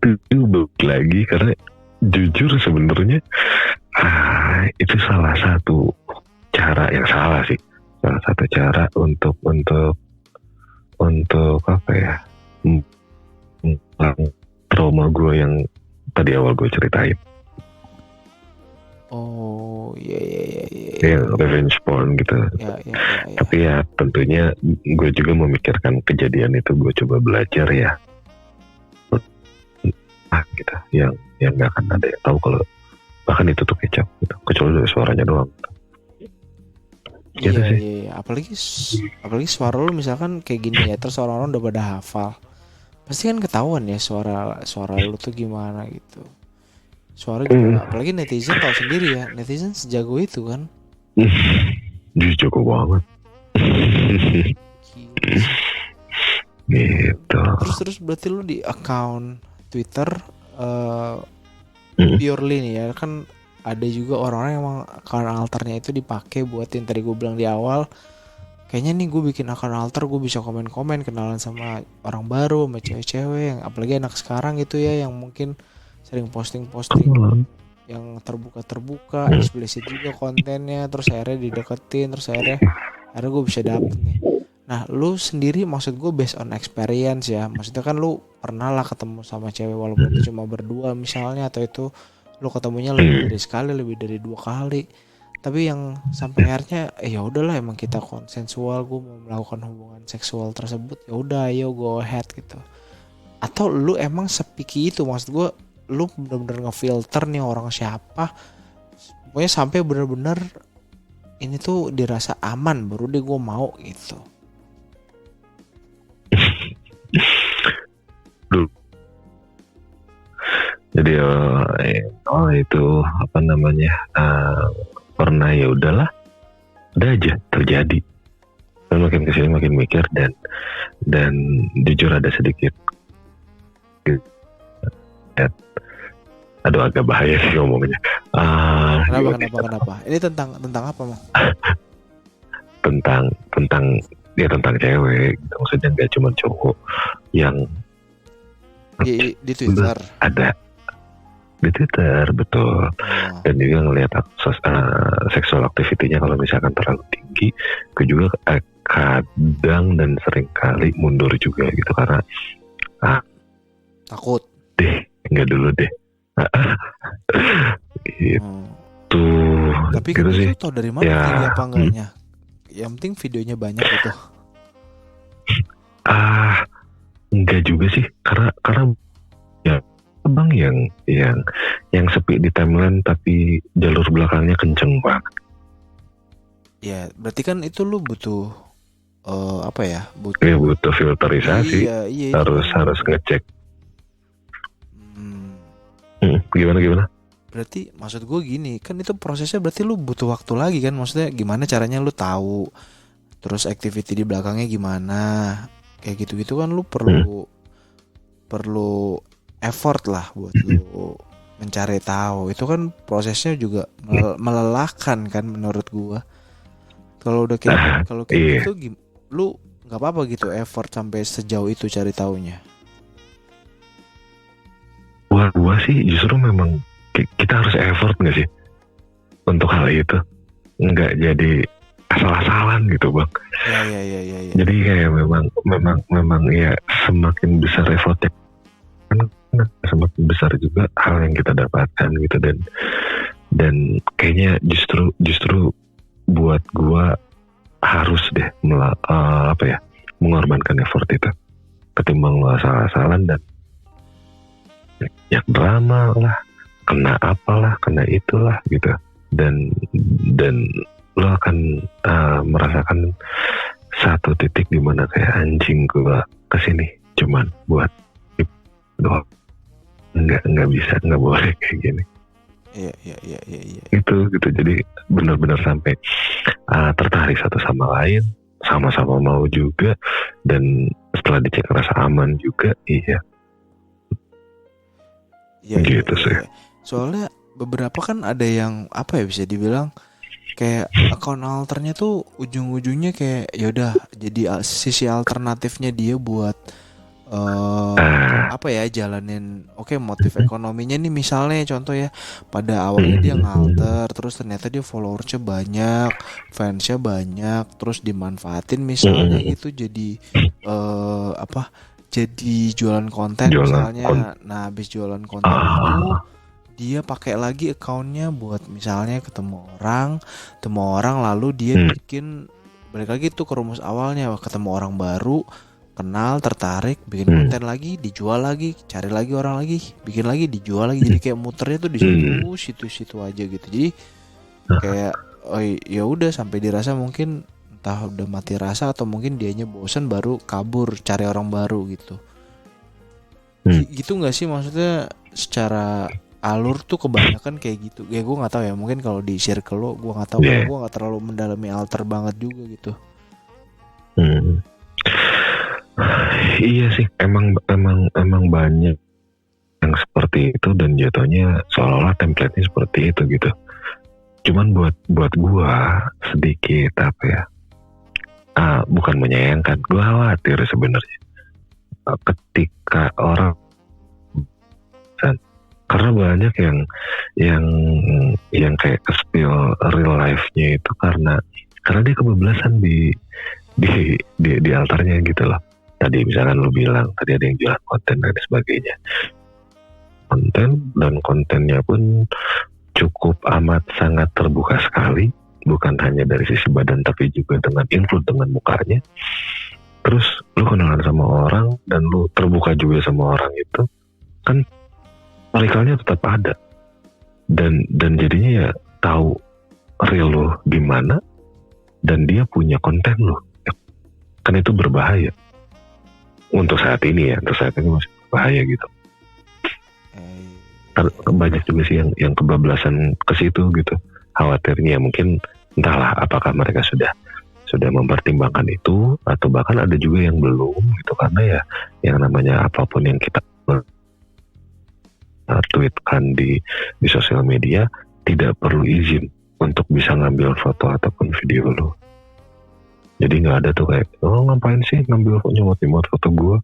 Itu balik lagi karena jujur sebenarnya itu salah satu cara yang salah sih, salah satu cara untuk apa ya, trauma gue yang tadi awal gue ceritain. Oh iya. Yang revenge porn gitu. Ya. Tapi ya tentunya gue juga memikirkan kejadian itu, gue coba belajar ya. Gitu. Yang nggak akan ada yang tahu kalau bahkan itu tuh kecap gitu. Kecuali dari suaranya doang. Gitu sih. Iya. Apalagi suara lu misalkan kayak gini ya, terus orang-orang udah pada hafal. Pasti kan ketahuan ya suara lu tuh gimana gitu. Suara juga, apalagi netizen tahu sendiri ya, netizen sejago itu kan. Dia jago banget. Gitu. Terus berarti lu di account Twitter purely nih ya, kan ada juga orang-orang yang emang account alternya itu dipakai buat yang tadi gue bilang di awal, kayaknya nih gue bikin akun alter, gue bisa komen-komen, kenalan sama orang baru, sama cewek-cewek yang apalagi anak sekarang gitu ya, yang mungkin sering posting-posting yang terbuka, eksplisit juga kontennya, terus akhirnya dideketin, terus akhirnya gue bisa dapet nih. Nah, lu sendiri maksud gue based on experience ya, maksudnya kan lu pernah lah ketemu sama cewek walaupun itu cuma berdua misalnya, atau itu lu ketemunya lebih dari sekali, lebih dari 2 kali, tapi yang sampai akhirnya ya udahlah emang kita konsensual, gue mau melakukan hubungan seksual tersebut, ya udah ayo go ahead gitu. Atau lu emang sepiki itu, maksud gue lu bener-bener ngefilter nih orang siapa, pokoknya sampai bener-bener ini tuh dirasa aman baru deh gue mau gitu. Jadi itu apa namanya, pernah ya udahlah, udah aja terjadi. Dan makin kesini makin mikir dan jujur ada sedikit, aduh agak bahaya sih ngomongnya. Kenapa? Ini tentang apa, Mang? tentang cewek, maksudnya nggak cuma cowok yang di Twitter. Ada di Twitter, betul. Dan juga ngelihat seksual aktivitinya kalau misalkan terlalu tinggi, gue juga kadang dan sering kali mundur juga gitu karena takut nggak dulu deh gitu. Tapi gitu kan sih. itu tau dari mana tinggi apa enggaknya, yang penting videonya banyak gitu. Enggak juga sih, karena ya abang yang sepi di timeline tapi jalur belakangnya kenceng banget. Ya berarti kan itu lu butuh butuh filterisasi. Iya, harus ngecek. Gimana? Berarti maksud gue gini, kan itu prosesnya berarti lu butuh waktu lagi kan, maksudnya gimana caranya lu tahu, terus activity di belakangnya gimana, kayak gitu-gitu kan lu perlu effort lah buat lu mencari tahu. Itu kan prosesnya juga melelahkan kan menurut gua. Kalau udah kayak gitu lu nggak apa-apa gitu effort sampai sejauh itu cari taunya. Buat gua sih justru memang kita harus effort nggak sih untuk hal itu, nggak jadi asal-asalan gitu bang. Ya. Jadi kayak memang ya semakin besar effortnya kan semakin besar juga hal yang kita dapatkan gitu, dan kayaknya justru buat gua harus deh mengorbankan effort itu ketimbang lo asal-asalan dan ya drama lah, kena apalah, kena itulah gitu, dan lo akan merasakan satu titik di mana kayak anjing gua kesini cuman buat doang, nggak bisa, nggak boleh kayak gini. Iya. Gitu jadi benar-benar sampai tertarik satu sama lain, sama-sama mau juga, dan setelah dicek rasa aman juga. Iya gitu sih. Soalnya beberapa kan ada yang bisa dibilang kayak akun alternya tuh ujung-ujungnya kayak yaudah jadi sisi alternatifnya dia buat jalanin motif ekonominya nih, misalnya contoh ya, pada awalnya dia ngalter, terus ternyata dia followersnya banyak, fansnya banyak, terus dimanfaatin misalnya gitu jadi jadi jualan konten misalnya. Nah habis jualan konten itu dia pakai lagi akunnya buat misalnya ketemu orang lalu dia bikin balik lagi tuh ke rumus awalnya, ketemu orang baru, kenal, tertarik, bikin konten lagi, dijual lagi, cari lagi orang lagi, bikin lagi, dijual lagi. Jadi kayak muternya tuh di situ aja gitu. Jadi kayak ya udah sampai dirasa mungkin entah udah mati rasa atau mungkin dianya bosan baru kabur cari orang baru gitu. Gitu nggak sih, maksudnya secara alur tuh kebanyakan kayak gitu. Ya gue nggak tahu ya, mungkin kalau di circle lo gue nggak tahu, gue nggak terlalu mendalami alter banget juga gitu. Iya sih, emang banyak yang seperti itu dan jatuhnya seolah-olah template-nya seperti itu gitu. Cuman buat gua sedikit bukan menyayangkan, gue khawatir sebenarnya ketika orang, karena banyak yang kayak ke-spill real life-nya itu karena dia kebablasan di altarnya gitu loh. Tadi misalkan lu bilang tadi ada yang jualan konten dan sebagainya, dan kontennya pun cukup amat sangat terbuka sekali, bukan hanya dari sisi badan tapi juga dengan include dengan mukanya. Terus lu kenalan sama orang dan lu terbuka juga sama orang itu, kan radikalnya tetap ada, dan jadinya ya tahu real lu gimana dan dia punya konten lu, kan itu berbahaya untuk saat ini masih berbahaya gitu. Banyak juga sih yang kebablasan ke situ gitu. Khawatirnya mungkin entahlah apakah mereka sudah mempertimbangkan itu atau bahkan ada juga yang belum gitu, karena ya yang namanya apapun yang kita tweetkan di sosial media tidak perlu izin untuk bisa ngambil foto ataupun video lo. Jadi nggak ada tuh kayak ngapain sih ngambil nyemot foto gue,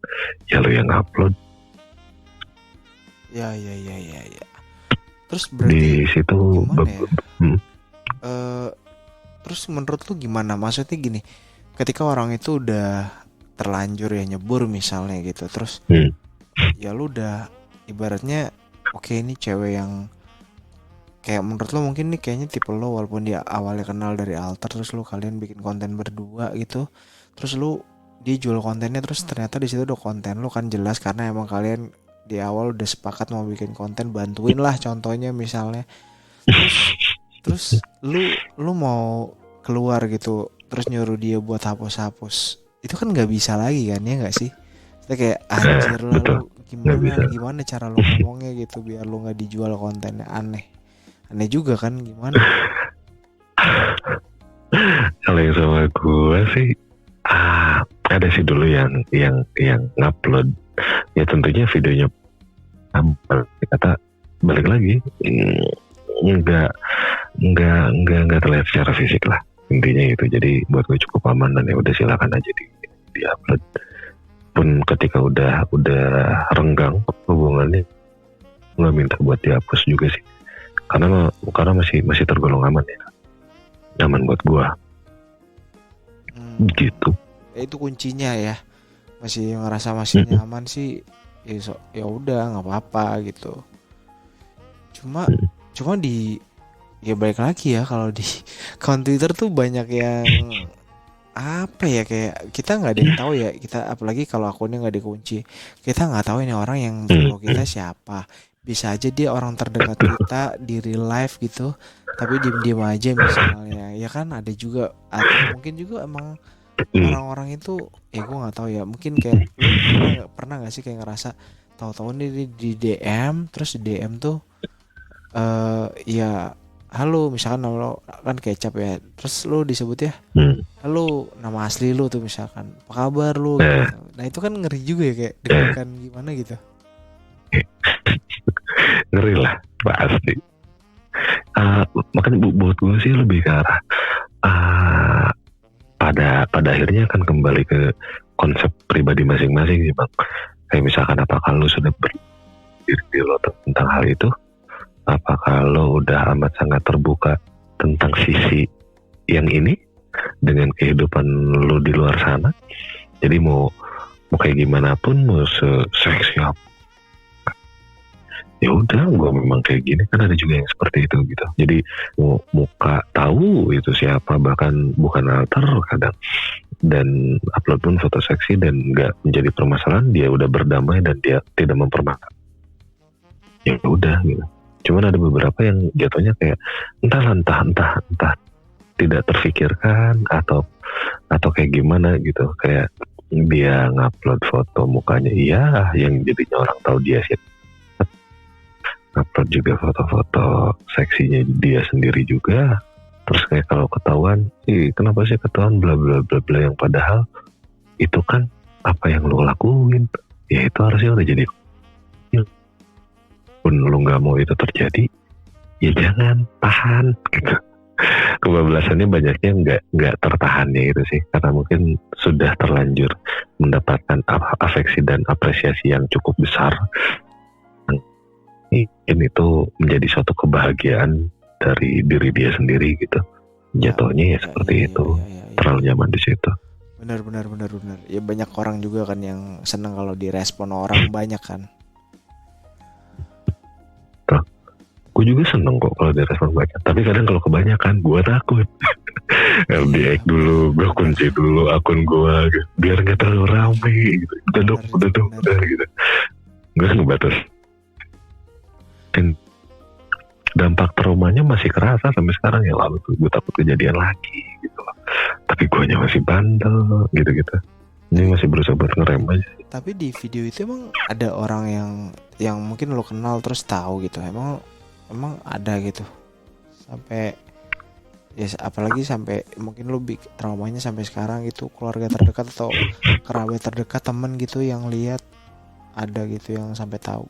ya lo yang upload. Ya. Terus berarti di situ terus menurut lu gimana? Maksudnya gini, ketika orang itu udah terlanjur ya nyebur misalnya gitu, terus ya lu udah ibaratnya oke, ini cewek yang kayak menurut lo mungkin nih kayaknya tipe lo, walaupun dia awalnya kenal dari altar, terus lo kalian bikin konten berdua gitu, terus dia jual kontennya, terus ternyata di situ udah konten lo kan jelas karena emang kalian di awal udah sepakat mau bikin konten, bantuin lah contohnya misalnya, terus lu mau keluar gitu terus nyuruh dia buat hapus, itu kan nggak bisa lagi kan, ya nggak sih? Kita kayak anjir lah, lu gimana cara lu ngomongnya gitu biar lu nggak dijual kontennya, aneh juga kan, gimana? Kalau yang sama gue sih ada sih dulu yang ngupload, ya tentunya videonya kata balik lagi nggak terlihat secara fisik lah intinya itu. Jadi buat gue cukup aman dan ya udah silakan aja di upload. Pun ketika udah renggang hubungannya, nggak minta buat dihapus juga sih, karena masih tergolong aman ya, aman buat gue gitu. Ya itu kuncinya ya, masih ngerasa masih nyaman sih, ya udah nggak apa-apa gitu. Cuma ya balik lagi ya, kalau di akun Twitter tuh banyak yang apa ya, kayak kita nggak ada yang tahu ya, kita apalagi kalau akunnya nggak dikunci, kita nggak tahu ini orang yang follow kita siapa. Bisa aja dia orang terdekat kita di real life gitu, tapi diem aja misalnya, ya kan ada juga. Atau mungkin juga emang orang-orang itu ya gue nggak tahu ya, mungkin kayak pernah nggak sih kayak ngerasa tahu-tahu nih di DM, terus di DM tuh ya halo misalkan nama lo kan Kecap ya, terus lo disebut ya halo nama asli lo tuh misalkan apa kabar lo gitu. Nah itu kan ngeri juga ya, kayak deg-degan gimana gitu. Ngeri lah pasti. Makanya buat gue sih lebih ke arah pada akhirnya akan kembali ke konsep pribadi masing-masing sih bang. Kayak misalkan apakah lo sudah berdiri lo tentang hal itu, apakah lo udah amat sangat terbuka tentang sisi yang ini dengan kehidupan lo di luar sana. Jadi mau kayak gimana pun, mau seksi apa, ya udah gue memang kayak gini. Kan ada juga yang seperti itu gitu. Jadi mau muka tahu itu siapa, bahkan bukan alter kadang, dan upload pun foto seksi dan nggak menjadi permasalahan, dia udah berdamai dan dia tidak mempermasalahkan, ya udah gitu. Cuman ada beberapa yang jatuhnya kayak entah tidak terfikirkan atau kayak gimana gitu, kayak dia ngupload foto mukanya, iya yang jadinya orang tahu dia sih, upload juga foto-foto seksinya dia sendiri juga. Terus kayak kalau ketahuan, kenapa sih ketahuan bla bla bla bla, yang padahal itu kan apa yang lo lakuin, ya itu harusnya udah jadi. Pun lo nggak mau itu terjadi, ya jangan, tahan gitu. Kebablasannya banyaknya nggak tertahannya itu sih, karena mungkin sudah terlanjur mendapatkan afeksi dan apresiasi yang cukup besar. Ini tuh menjadi suatu kebahagiaan dari diri dia sendiri gitu. Jatuhnya ya seperti itu. Terlalu nyaman di situ. Benar. Ya banyak orang juga kan yang seneng kalau direspon orang banyak kan. Gue juga seneng kok kalau direspon banyak. Tapi kadang kalau kebanyakan gue takut. LDX dulu, gue kunci dulu akun gue gitu. Biar gak terlalu rame gitu. Udah dong gitu. Gue ngebatas. Dan dampak traumanya masih kerasa sampai sekarang ya. Lalu tuh gue takut kejadian lagi gitu loh. Tapi guanya masih bandel gitu-gitu. Ini masih berusaha buat ngerem aja. Tapi di video itu emang ada orang yang mungkin lo kenal terus tahu gitu. Emang ada gitu sampai ya, apalagi sampai mungkin lu traumanya sampai sekarang gitu, keluarga terdekat atau kerabat terdekat, temen gitu yang lihat, ada gitu yang sampai tahu.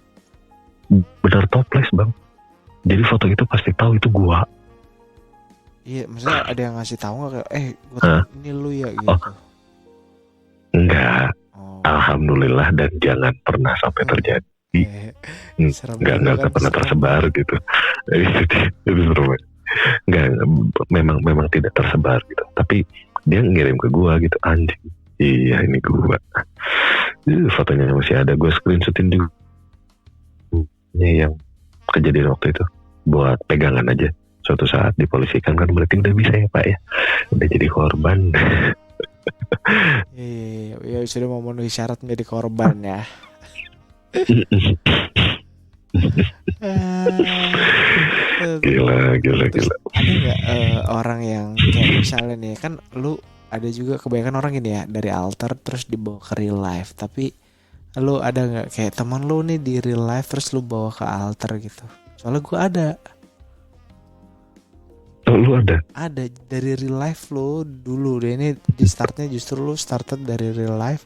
Benar toples bang, jadi foto itu pasti tahu itu gua. Iya, maksudnya ada yang ngasih tahu nggak gua tahu ini lu ya gitu. Enggak, alhamdulillah, dan jangan pernah sampai terjadi. Nggak pernah tersebar gitu. Itu seru. Memang tidak tersebar gitu. Tapi dia ngirim ke gua gitu, anjing. Iya ini gua. Fotonya masih ada, gua screenshotin juga. Yang kejadian waktu itu buat pegangan aja. Suatu saat dipolisikan kan berarti udah bisa ya Pak ya. Udah jadi korban. Iya, sudah memenuhi syarat menjadi korban ya. Gila. Ada nggak orang yang kayak misalnya nih kan lu ada juga kebanyakan orang gini ya, dari alter terus dibawa ke real life, tapi lu ada nggak kayak teman lu nih di real life terus lu bawa ke alter gitu? Soalnya gue ada. Oh, lu ada? Ada dari real life lu dulu deh, ini di startnya justru lu started dari real life,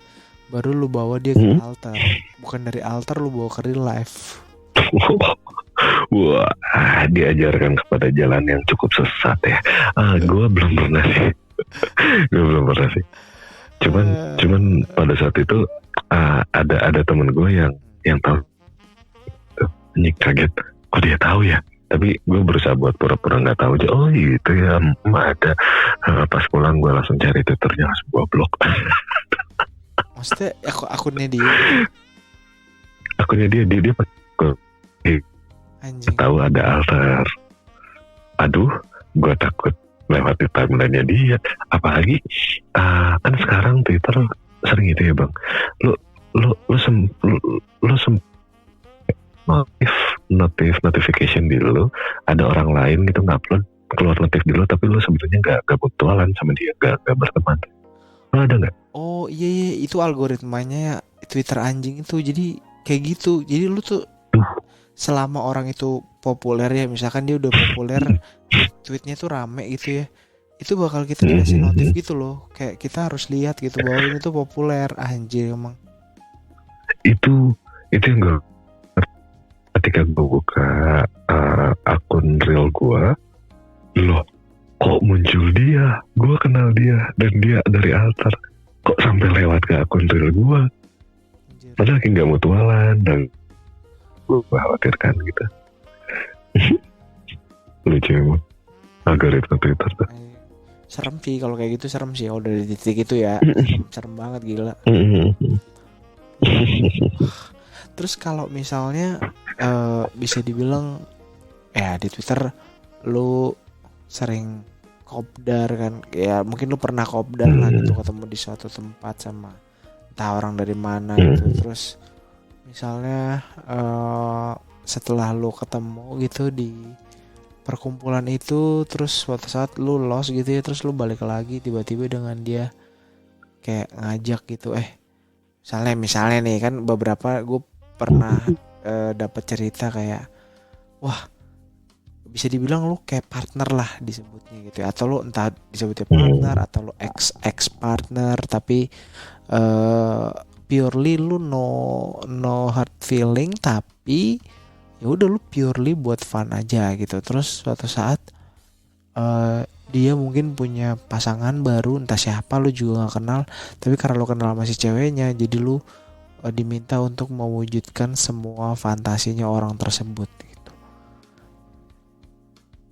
baru lu bawa dia ke alter, bukan dari alter lu bawa ke real life. Wah, diajarkan kepada jalan yang cukup sesat ya. Gue belum pernah sih. Cuman pada saat itu ada temen gue yang tahu. Ini kaget, kok dia tahu ya? Tapi gue berusaha buat pura-pura nggak tahu aja. Oh gitu ya, ada. Pas pulang gue langsung cari Twitternya, langsung gue blok. Maksudnya akunnya dia? Akunnya dia Anjing. Tahu ada alter. Aduh, gue takut lewati timelinenya dia. Apalagi kan sekarang Twitter sering itu ya bang. Lu notification di lu, ada orang lain gitu ngupload, keluar notif di lu, tapi lu sebetulnya nggak mutualan sama dia, nggak berteman. Lu ada nggak? Oh iya, itu algoritmanya ya Twitter anjing itu. Jadi kayak gitu. Jadi lu tuh selama orang itu populer ya, misalkan dia udah populer, tweetnya tuh rame gitu ya, itu bakal kita dikasih notif gitu loh, kayak kita harus lihat gitu bahwa ini tuh populer. Anjir emang. Itu yang gue, ketika gue buka akun real gue, loh kok muncul dia, gue kenal dia dan dia dari alter, kok sampai lewat ke akun real gue, padahal kayak nggak mutualan, dan gue khawatirkan gitu. Lucu emang algoritma Twitter tuh. Serem sih kalau kayak gitu, serem sih. Udah di titik itu ya, serem banget, gila. Terus kalau misalnya bisa dibilang ya di Twitter lu sering kopdar kan, ya mungkin lu pernah kopdar lah gitu, ketemu di suatu tempat sama entah orang dari mana gitu. Terus misalnya setelah lu ketemu gitu di perkumpulan itu, terus suatu saat lu lost gitu ya, terus lu balik lagi tiba-tiba dengan dia kayak ngajak gitu, misalnya nih kan, beberapa gue pernah dapat cerita kayak, wah bisa dibilang lu kayak partner lah disebutnya gitu ya, atau lu entah disebutnya partner atau lu ex partner, tapi purely lu no hard feeling, tapi ya udah lu purely buat fun aja gitu. Terus suatu saat dia mungkin punya pasangan baru, entah siapa lu juga nggak kenal, tapi karena lu kenal sama si ceweknya, jadi lu diminta untuk mewujudkan semua fantasinya orang tersebut gitu.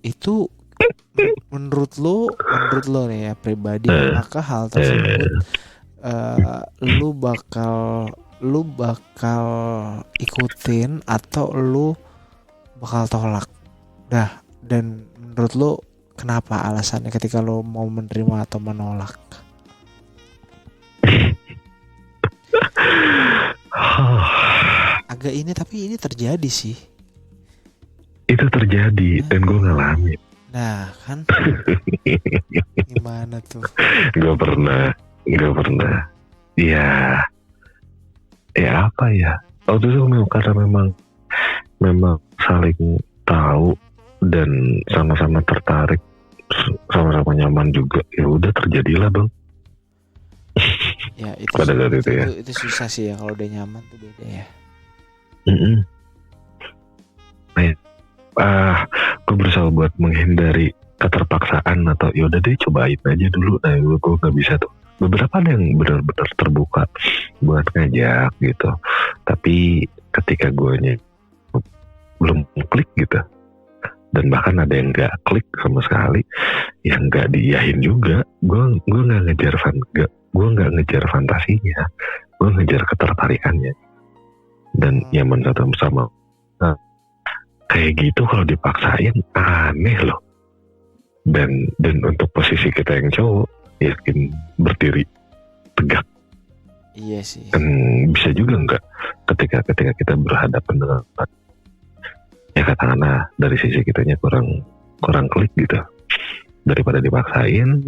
Itu menurut lo nih ya pribadi, apakah hal tersebut lu bakal ikutin atau lu bakal tolak? Dan menurut lu kenapa alasannya ketika lu mau menerima atau menolak? Agak ini, tapi ini terjadi sih. Itu terjadi dan gue ngalamin. Nah kan gimana tuh? Gak pernah. Ya apa ya? Waktu itu karena memang saling tahu dan sama-sama tertarik, sama-sama nyaman juga. Ya udah terjadilah bang. Ya itu pada saat itu ya. Itu susah sih ya, kalau udah nyaman tuh beda ya. Gue berusaha buat menghindari keterpaksaan atau yaudah deh cobain aja dulu. Nah gue nggak bisa tuh. Beberapa ada yang benar-benar terbuka buat ngajak gitu, tapi ketika gue belum klik gitu, dan bahkan ada yang nggak klik sama sekali, yang nggak diiyahin juga. Gue nggak ngejar fantasinya, gue ngejar ketertarikannya dan nyaman satu sama. Nah, kayak gitu kalau dipaksain aneh loh. Dan untuk posisi kita yang cowok, yakin berdiri tegak. Iya sih. Dan bisa juga enggak ketika kita berhadapan dengan ya katakanlah dari sisi kitanya kurang klik gitu, daripada dipaksain,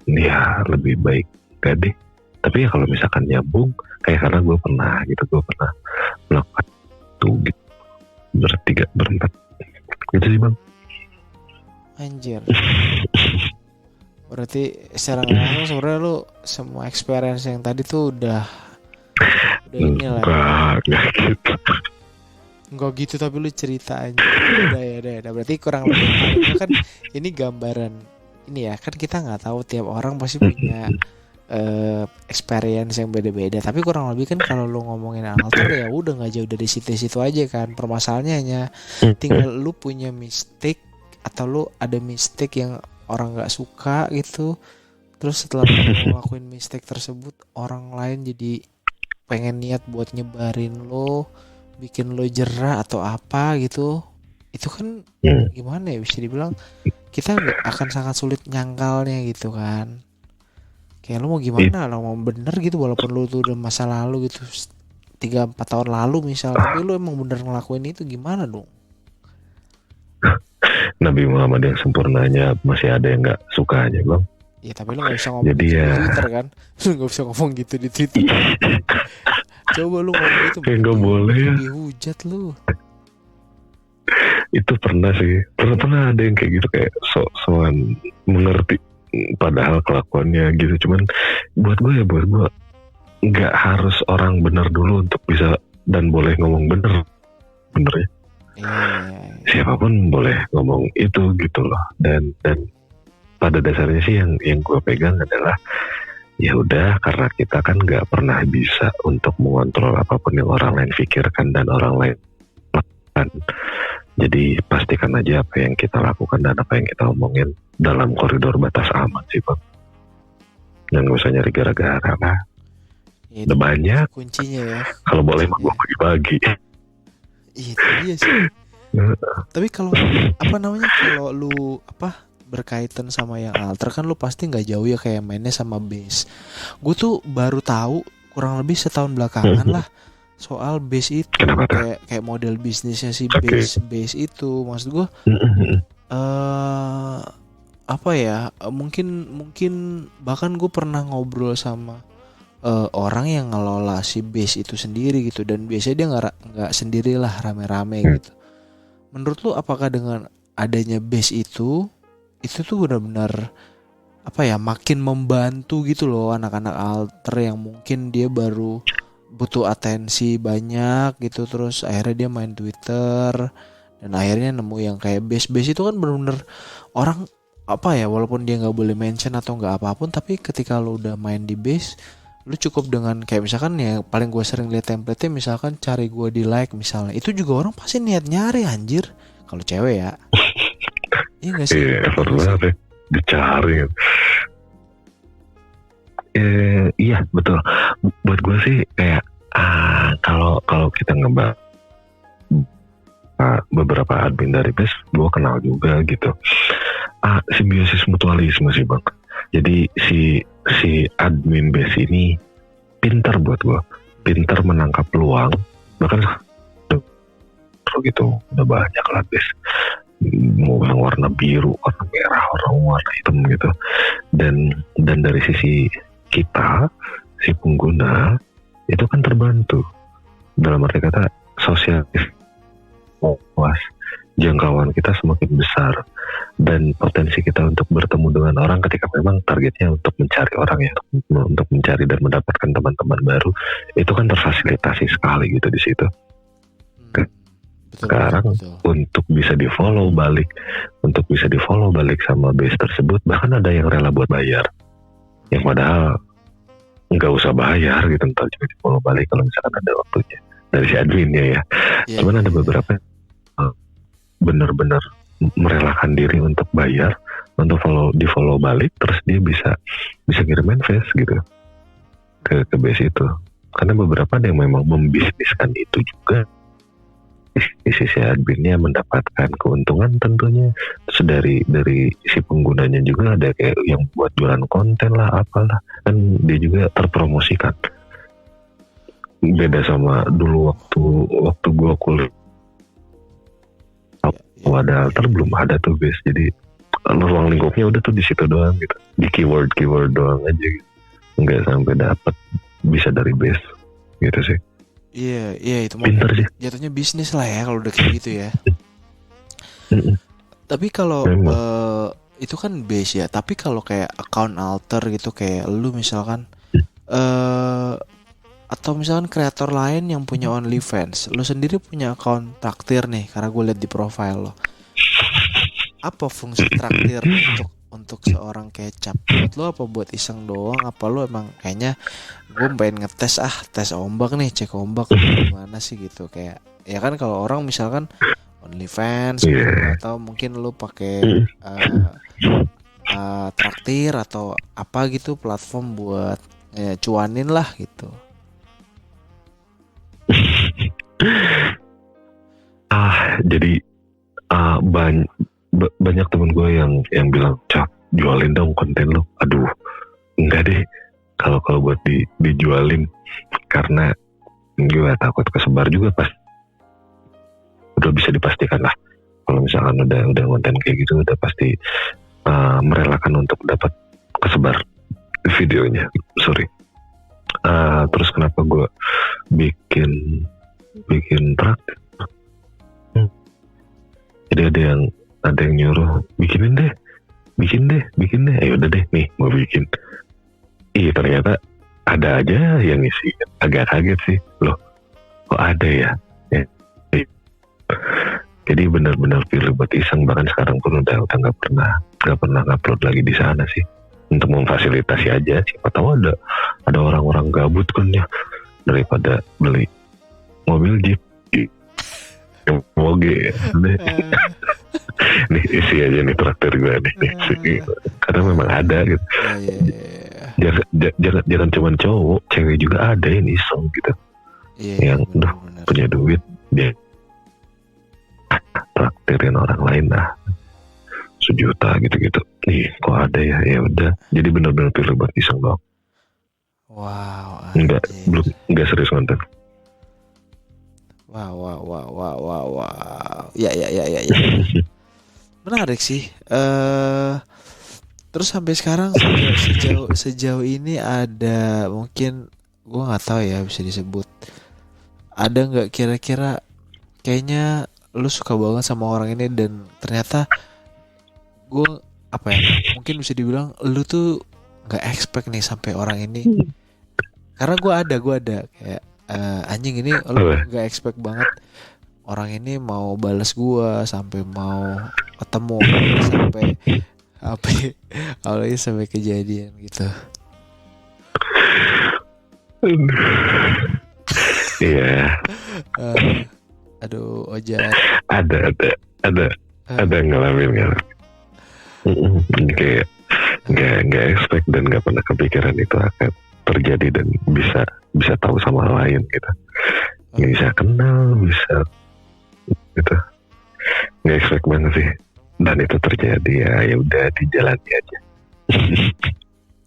ya lebih baik gak deh. Tapi ya kalau misalkan nyambung, kayak karena gue pernah melakukan itu gitu, bertiga berempat gitu sih bang. Anjir. Berarti secara langsung sebenarnya lu semua experience yang tadi tuh udah inilah. Enggak gitu. Enggak gitu, tapi lu cerita aja. Udah. Berarti kurang lebih kan ini gambaran ini ya, kan kita nggak tahu, tiap orang pasti punya experience yang beda-beda. Tapi kurang lebih kan kalau lu ngomongin alter ya udah nggak jauh dari situ-situ aja kan. Permasalahannya hanya tinggal lu punya mistake atau lu ada mistake yang orang nggak suka gitu, terus setelah lu ngelakuin mistake tersebut orang lain jadi pengen niat buat nyebarin lo, bikin lo jerah atau apa gitu. Itu kan gimana ya, bisa dibilang kita akan sangat sulit nyangkalnya gitu kan. Kayak lo mau gimana, lo mau bener gitu walaupun lo tuh udah masa lalu gitu 3-4 tahun lalu misal, tapi lo emang bener ngelakuin itu, gimana dong? Nabi Muhammad yang sempurnanya masih ada yang gak sukanya bang. Ya tapi lu gak bisa ngomong jadi gitu ya, di Twitter kan. Lu gak bisa ngomong gitu di Twitter. Coba lu ngomong gitu, gak boleh ya, dihujat lu. Itu pernah sih, pernah ada yang kayak gitu, kayak sok-sokan mengerti padahal kelakuannya gitu. Cuman buat gue gak harus orang benar dulu untuk bisa dan boleh ngomong bener ya. Siapapun boleh ngomong itu gitu loh. Dan pada dasarnya sih yang gue pegang adalah ya udah, karena kita kan nggak pernah bisa untuk mengontrol apapun yang orang lain pikirkan dan orang lain lakukan. Jadi pastikan aja apa yang kita lakukan dan apa yang kita omongin dalam koridor batas aman sih bang. Dan gak usah nyari gara-gara lah. Udah banyak kuncinya ya. Kalau boleh mah gue bagi-bagi. Iya sih. Tapi kalau kalau lu berkaitan sama yang alter kan lu pasti nggak jauh ya kayak mainnya sama bass. Gue tuh baru tahu kurang lebih setahun belakangan lah soal bass itu. Kayak model bisnisnya si bass itu. Maksud gue mungkin bahkan gue pernah ngobrol sama orang yang ngelola si bass itu sendiri gitu, dan biasanya dia nggak sendirilah, rame-rame gitu. Menurut lu apakah dengan adanya bass itu tuh benar-benar makin membantu gitu loh anak-anak alter yang mungkin dia baru butuh atensi banyak gitu, terus akhirnya dia main Twitter dan akhirnya nemu yang kayak base itu kan bener-bener orang apa ya, walaupun dia nggak boleh mention atau nggak apapun, tapi ketika lu udah main di base, lu cukup dengan kayak misalkan ya paling gue sering lihat template-nya misalkan cari gue di like misalnya, itu juga orang pasti niat nyari anjir kalau cewek ya. Iya nggak sih? Iya, effort banget ya dicari. Iya betul. Buat gue sih kayak kalau kita ngebahas beberapa admin dari base, gue kenal juga gitu. Simbiosis mutualisme sih bang. Jadi si admin base ini pintar buat gue, pintar menangkap peluang. Bahkan gitu udah banyak lah base, mau yang warna biru, warna merah, warna hitam gitu. Dan dari sisi kita, si pengguna itu kan terbantu dalam arti kata sosialis, luas, jangkauan kita semakin besar, dan potensi kita untuk bertemu dengan orang ketika memang targetnya untuk mencari orang ya, untuk mencari dan mendapatkan teman-teman baru, itu kan terfasilitasi sekali gitu di situ. Sekarang untuk bisa di follow balik sama base tersebut, bahkan ada yang rela buat bayar, yang padahal nggak usah bayar gitu, ntar cuma di follow balik kalau misalkan ada waktunya dari si adminnya ya. Cuman ada beberapa benar-benar merelakan diri untuk bayar, untuk di follow balik, terus dia bisa kirim manifest gitu ke base itu. Karena beberapa ada yang memang membisniskan itu juga. Di sisi adminnya mendapatkan keuntungan tentunya, terus dari si penggunanya juga ada kayak yang buat jualan konten lah apalah, kan dia juga terpromosikan. Beda sama dulu waktu gua kuliah, ada altar belum ada tuh base, jadi ruang lingkupnya udah tuh di situ doang gitu, di keyword doang aja gitu, nggak sampai dapat bisa dari base gitu sih. Iya itu mah jatuhnya bisnis lah ya kalau udah kayak gitu ya. Tapi kalau itu kan base ya. Tapi kalau kayak account alter gitu, kayak lu misalkan atau misalkan kreator lain yang punya OnlyFans, lu sendiri punya account traktir nih, karena gue liat di profile lo. Apa fungsi traktir untuk seorang kecap? Buat lo apa buat iseng doang? Apa lo emang kayaknya gue pengen ngetes tes ombak nih, cek ombak gimana sih gitu, kayak ya kan kalau orang misalkan OnlyFans gitu, atau mungkin lo pakai traktir atau apa gitu, platform buat cuanin lah gitu. Jadi banyak temen gue yang bilang, Cak, jualin dong konten lo. Aduh, enggak deh. Kalau buat dijualin, karena gue takut kesebar juga pas. Udah bisa dipastikan lah. Kalau misalkan udah konten kayak gitu, udah pasti merelakan untuk dapat kesebar videonya. Sorry. Terus kenapa gue bikin traktir? Jadi ada yang nyuruh bikin deh. Ayo udah deh nih mau bikin. Ternyata ada aja yang ngisi. Agak kaget sih, loh kok ada ya? Jadi benar-benar pilih buat iseng, bahkan sekarang pun udah nggak pernah upload lagi di sana sih, untuk memfasilitasi aja. Siapa tahu ada orang-orang gabut kan ya, daripada beli mobil Jeep moge nih isi aja nih traktir gue nih. Karena memang ada gitu. Jangan cuma cowok, cewek juga ada yang iseng gitu, yang udah punya duit dia traktirin orang lain lah sejuta gitu. Nih kok ada ya udah. Jadi benar-benar pilih buat iseng dong. Wow. Enggak serius konten. Wow. Ya. Menarik sih. Terus sampai sekarang sejauh ini ada, mungkin gue nggak tahu ya bisa disebut, ada nggak kira-kira kayaknya lu suka banget sama orang ini dan ternyata gue mungkin bisa dibilang lu tuh nggak expect nih sampai orang ini, karena gue ada kayak anjing ini lu nggak expect banget orang ini mau balas gua, sampai mau ketemu, sampai apalagi sampai kejadian gitu. Iya. Aduh, Ojar. Ada yang ngalamin kan. Kayak nggak expect dan nggak pernah kepikiran itu akan terjadi dan bisa tahu sama lain gitu. Bisa kenal, bisa gitu. Nggak expect banget sih. Dan itu terjadi, ya udah dijalani aja.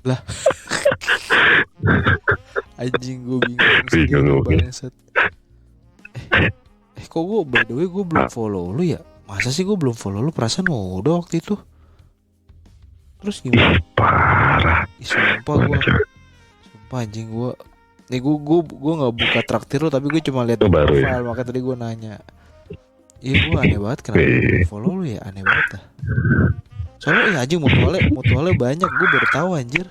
Lah. Anjing, gue bingung bangsat. Kok gue by the way gue belum follow lu ya? Masa sih gue belum follow lu? Perasaan udah waktu itu. Terus gimana? Parah. Sumpah anjing gue. Nih gue nggak buka traktir lu, tapi gue cuma lihat profile ya? Makanya tadi gue nanya. Iya, gue aneh banget kenapa gue follow lu ya, aneh banget dah. Soalnya anjing mutualnya banyak, gue baru tahu anjir.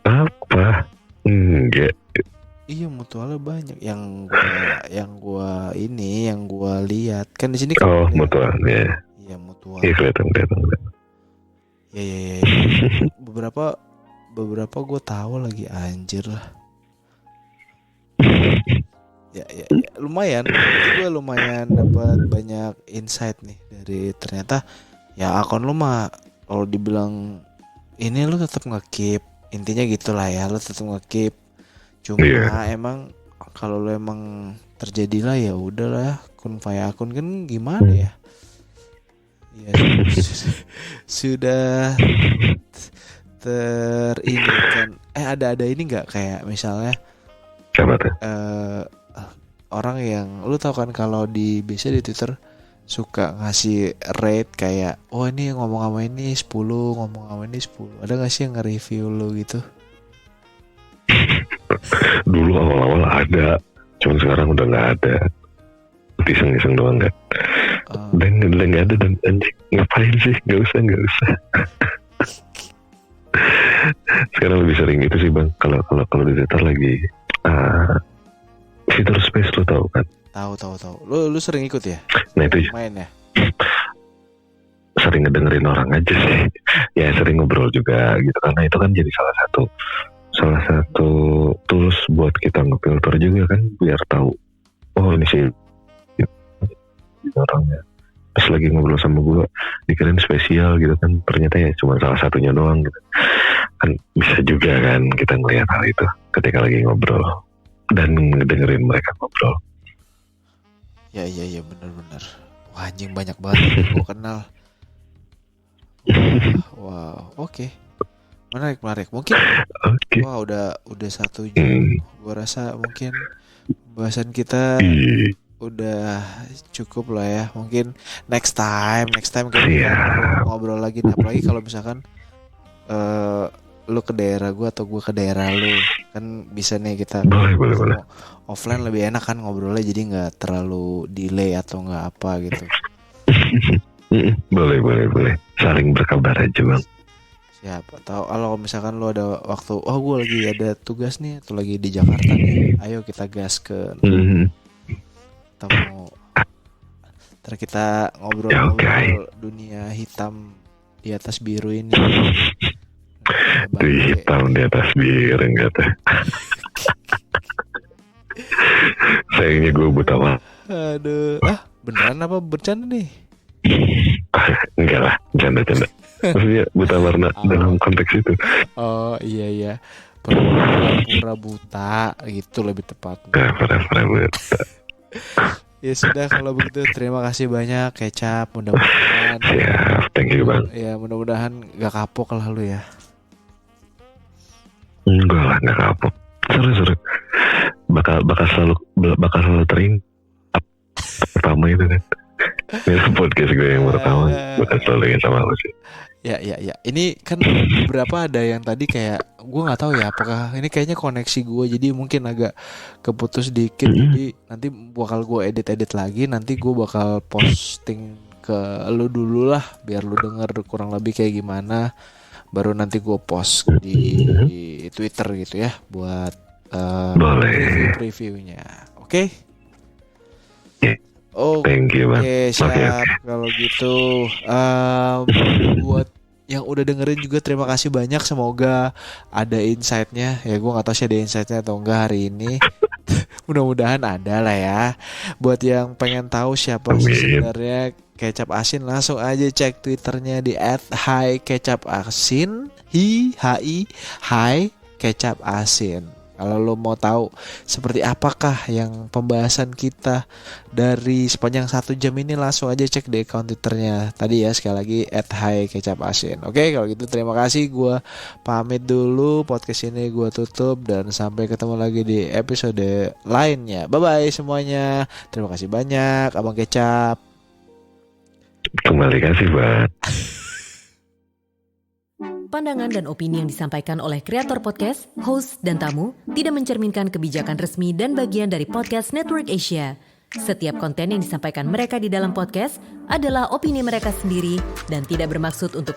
Apa? Enggak. Iya, mutualnya banyak. Yang gua lihat kan di sini kan. Oh, mutual ya. Iya, mutual. Iya, kelihatan. Iya. beberapa gue tahu lagi, anjir lah. Ya, lumayan. Gue lumayan dapat banyak insight nih dari ternyata ya akun lu mah kalau dibilang ini lu tetap nge-keep. Intinya gitulah ya, lu tetap nge-keep. Cuma emang kalau lu emang terjadilah ya udahlah, kun fayakun kan gimana ya? Ya sudah terinikan. Ada ini nggak kayak misalnya orang yang lu tahu kan kalau biasa di Twitter suka ngasih rate kayak ini ngomong sama ini 10, ngomong sama ini 10. Ada gak sih yang nge-review lu gitu? Dulu awal-awal ada, cuman sekarang udah gak ada. Iseng-iseng doang kan. Dan udah gak ada, dan anjing ngapain sih? Gak usah. Sekarang lebih sering itu sih bang. Kalau di Twitter lagi fitur space lu tahu kan? Tahu. Lu sering ikut ya? Nah itu main ya? Sering ngedengerin orang aja sih. Ya sering ngobrol juga gitu, karena itu kan jadi salah satu tools buat kita ngefilter juga kan, biar tahu ini sih orangnya. Pas lagi ngobrol sama gue dikirain spesial gitu kan, ternyata ya cuma salah satunya doang gitu. Kan bisa juga kan kita ngelihat hal itu ketika lagi ngobrol dan ngedengerin mereka ngobrol. Ya benar. Wah anjing banyak banget gue kenal. Wow, oke. Menarik. Mungkin wah udah 1 jam. Gue rasa mungkin bahasan kita udah cukup lah ya. Mungkin next time kita ngobrol lagi. Apalagi kalau misalkan lu ke daerah gue atau gue ke daerah lu, kan bisa nih kita boleh. Offline lebih enak kan ngobrolnya, jadi nggak terlalu delay atau nggak apa gitu. Boleh. Saling berkabar aja bang. Siapa tahu kalau misalkan lu ada waktu, gue lagi ada tugas nih atau lagi di Jakarta nih, ayo kita gas ke kita mau kita ngobrol dunia hitam di atas biru ini. Hitam di atas biru enggak tuh. Sayangnya gue buta mah. Aduh, beneran apa bercanda nih? Enggak lah, bercanda. Maksudnya buta warna dalam konteks itu. Oh iya. Pura-pura buta gitu lebih tepat. Pura-pura buta. Ya sudah kalau begitu, terima kasih banyak Kecap, mudah-mudahan. Siap, thank you bang. Ya mudah-mudahan gak kapok lah lu ya. Enggak lah, gak kapok. Seru. Bakal selalu pertama itu kan. Ini podcast gue yang pertama, bakal selalu ingin sama lu sih. Ya. Ini kan beberapa ada yang tadi kayak gue nggak tahu ya, apakah ini kayaknya koneksi gue jadi mungkin agak keputus dikit. Jadi nanti bakal gue edit lagi. Nanti gue bakal posting ke lu dulu lah, biar lu denger kurang lebih kayak gimana. Baru nanti gue post di Twitter gitu ya buat boleh previewnya. Oke? Thank you, Bang. Oke, siap. Oke. Kalau gitu, buat yang udah dengerin juga terima kasih banyak. Semoga ada insight-nya. Ya, gue nggak tahu sih ada insight-nya atau enggak hari ini. Mudah-mudahan ada lah ya. Buat yang pengen tahu siapa sih Amin. sebenarnya Kecap Asin, langsung aja cek Twitternya di @hi_kecap_asin, hi Kecap Asin. Kalau lo mau tahu seperti apakah yang pembahasan kita dari sepanjang 1 jam ini, langsung aja cek di account Twitternya tadi ya, sekali lagi @hi_kecap_asin. Oke, kalau gitu terima kasih, gue pamit dulu, podcast ini gue tutup dan sampai ketemu lagi di episode lainnya. Bye bye semuanya, terima kasih banyak Abang Kecap. Kembali kasih, Bang. Pandangan dan opini yang disampaikan oleh kreator podcast, host, dan tamu tidak mencerminkan kebijakan resmi dan bagian dari Podcast Network Asia. Setiap konten yang disampaikan mereka di dalam podcast adalah opini mereka sendiri dan tidak bermaksud untuk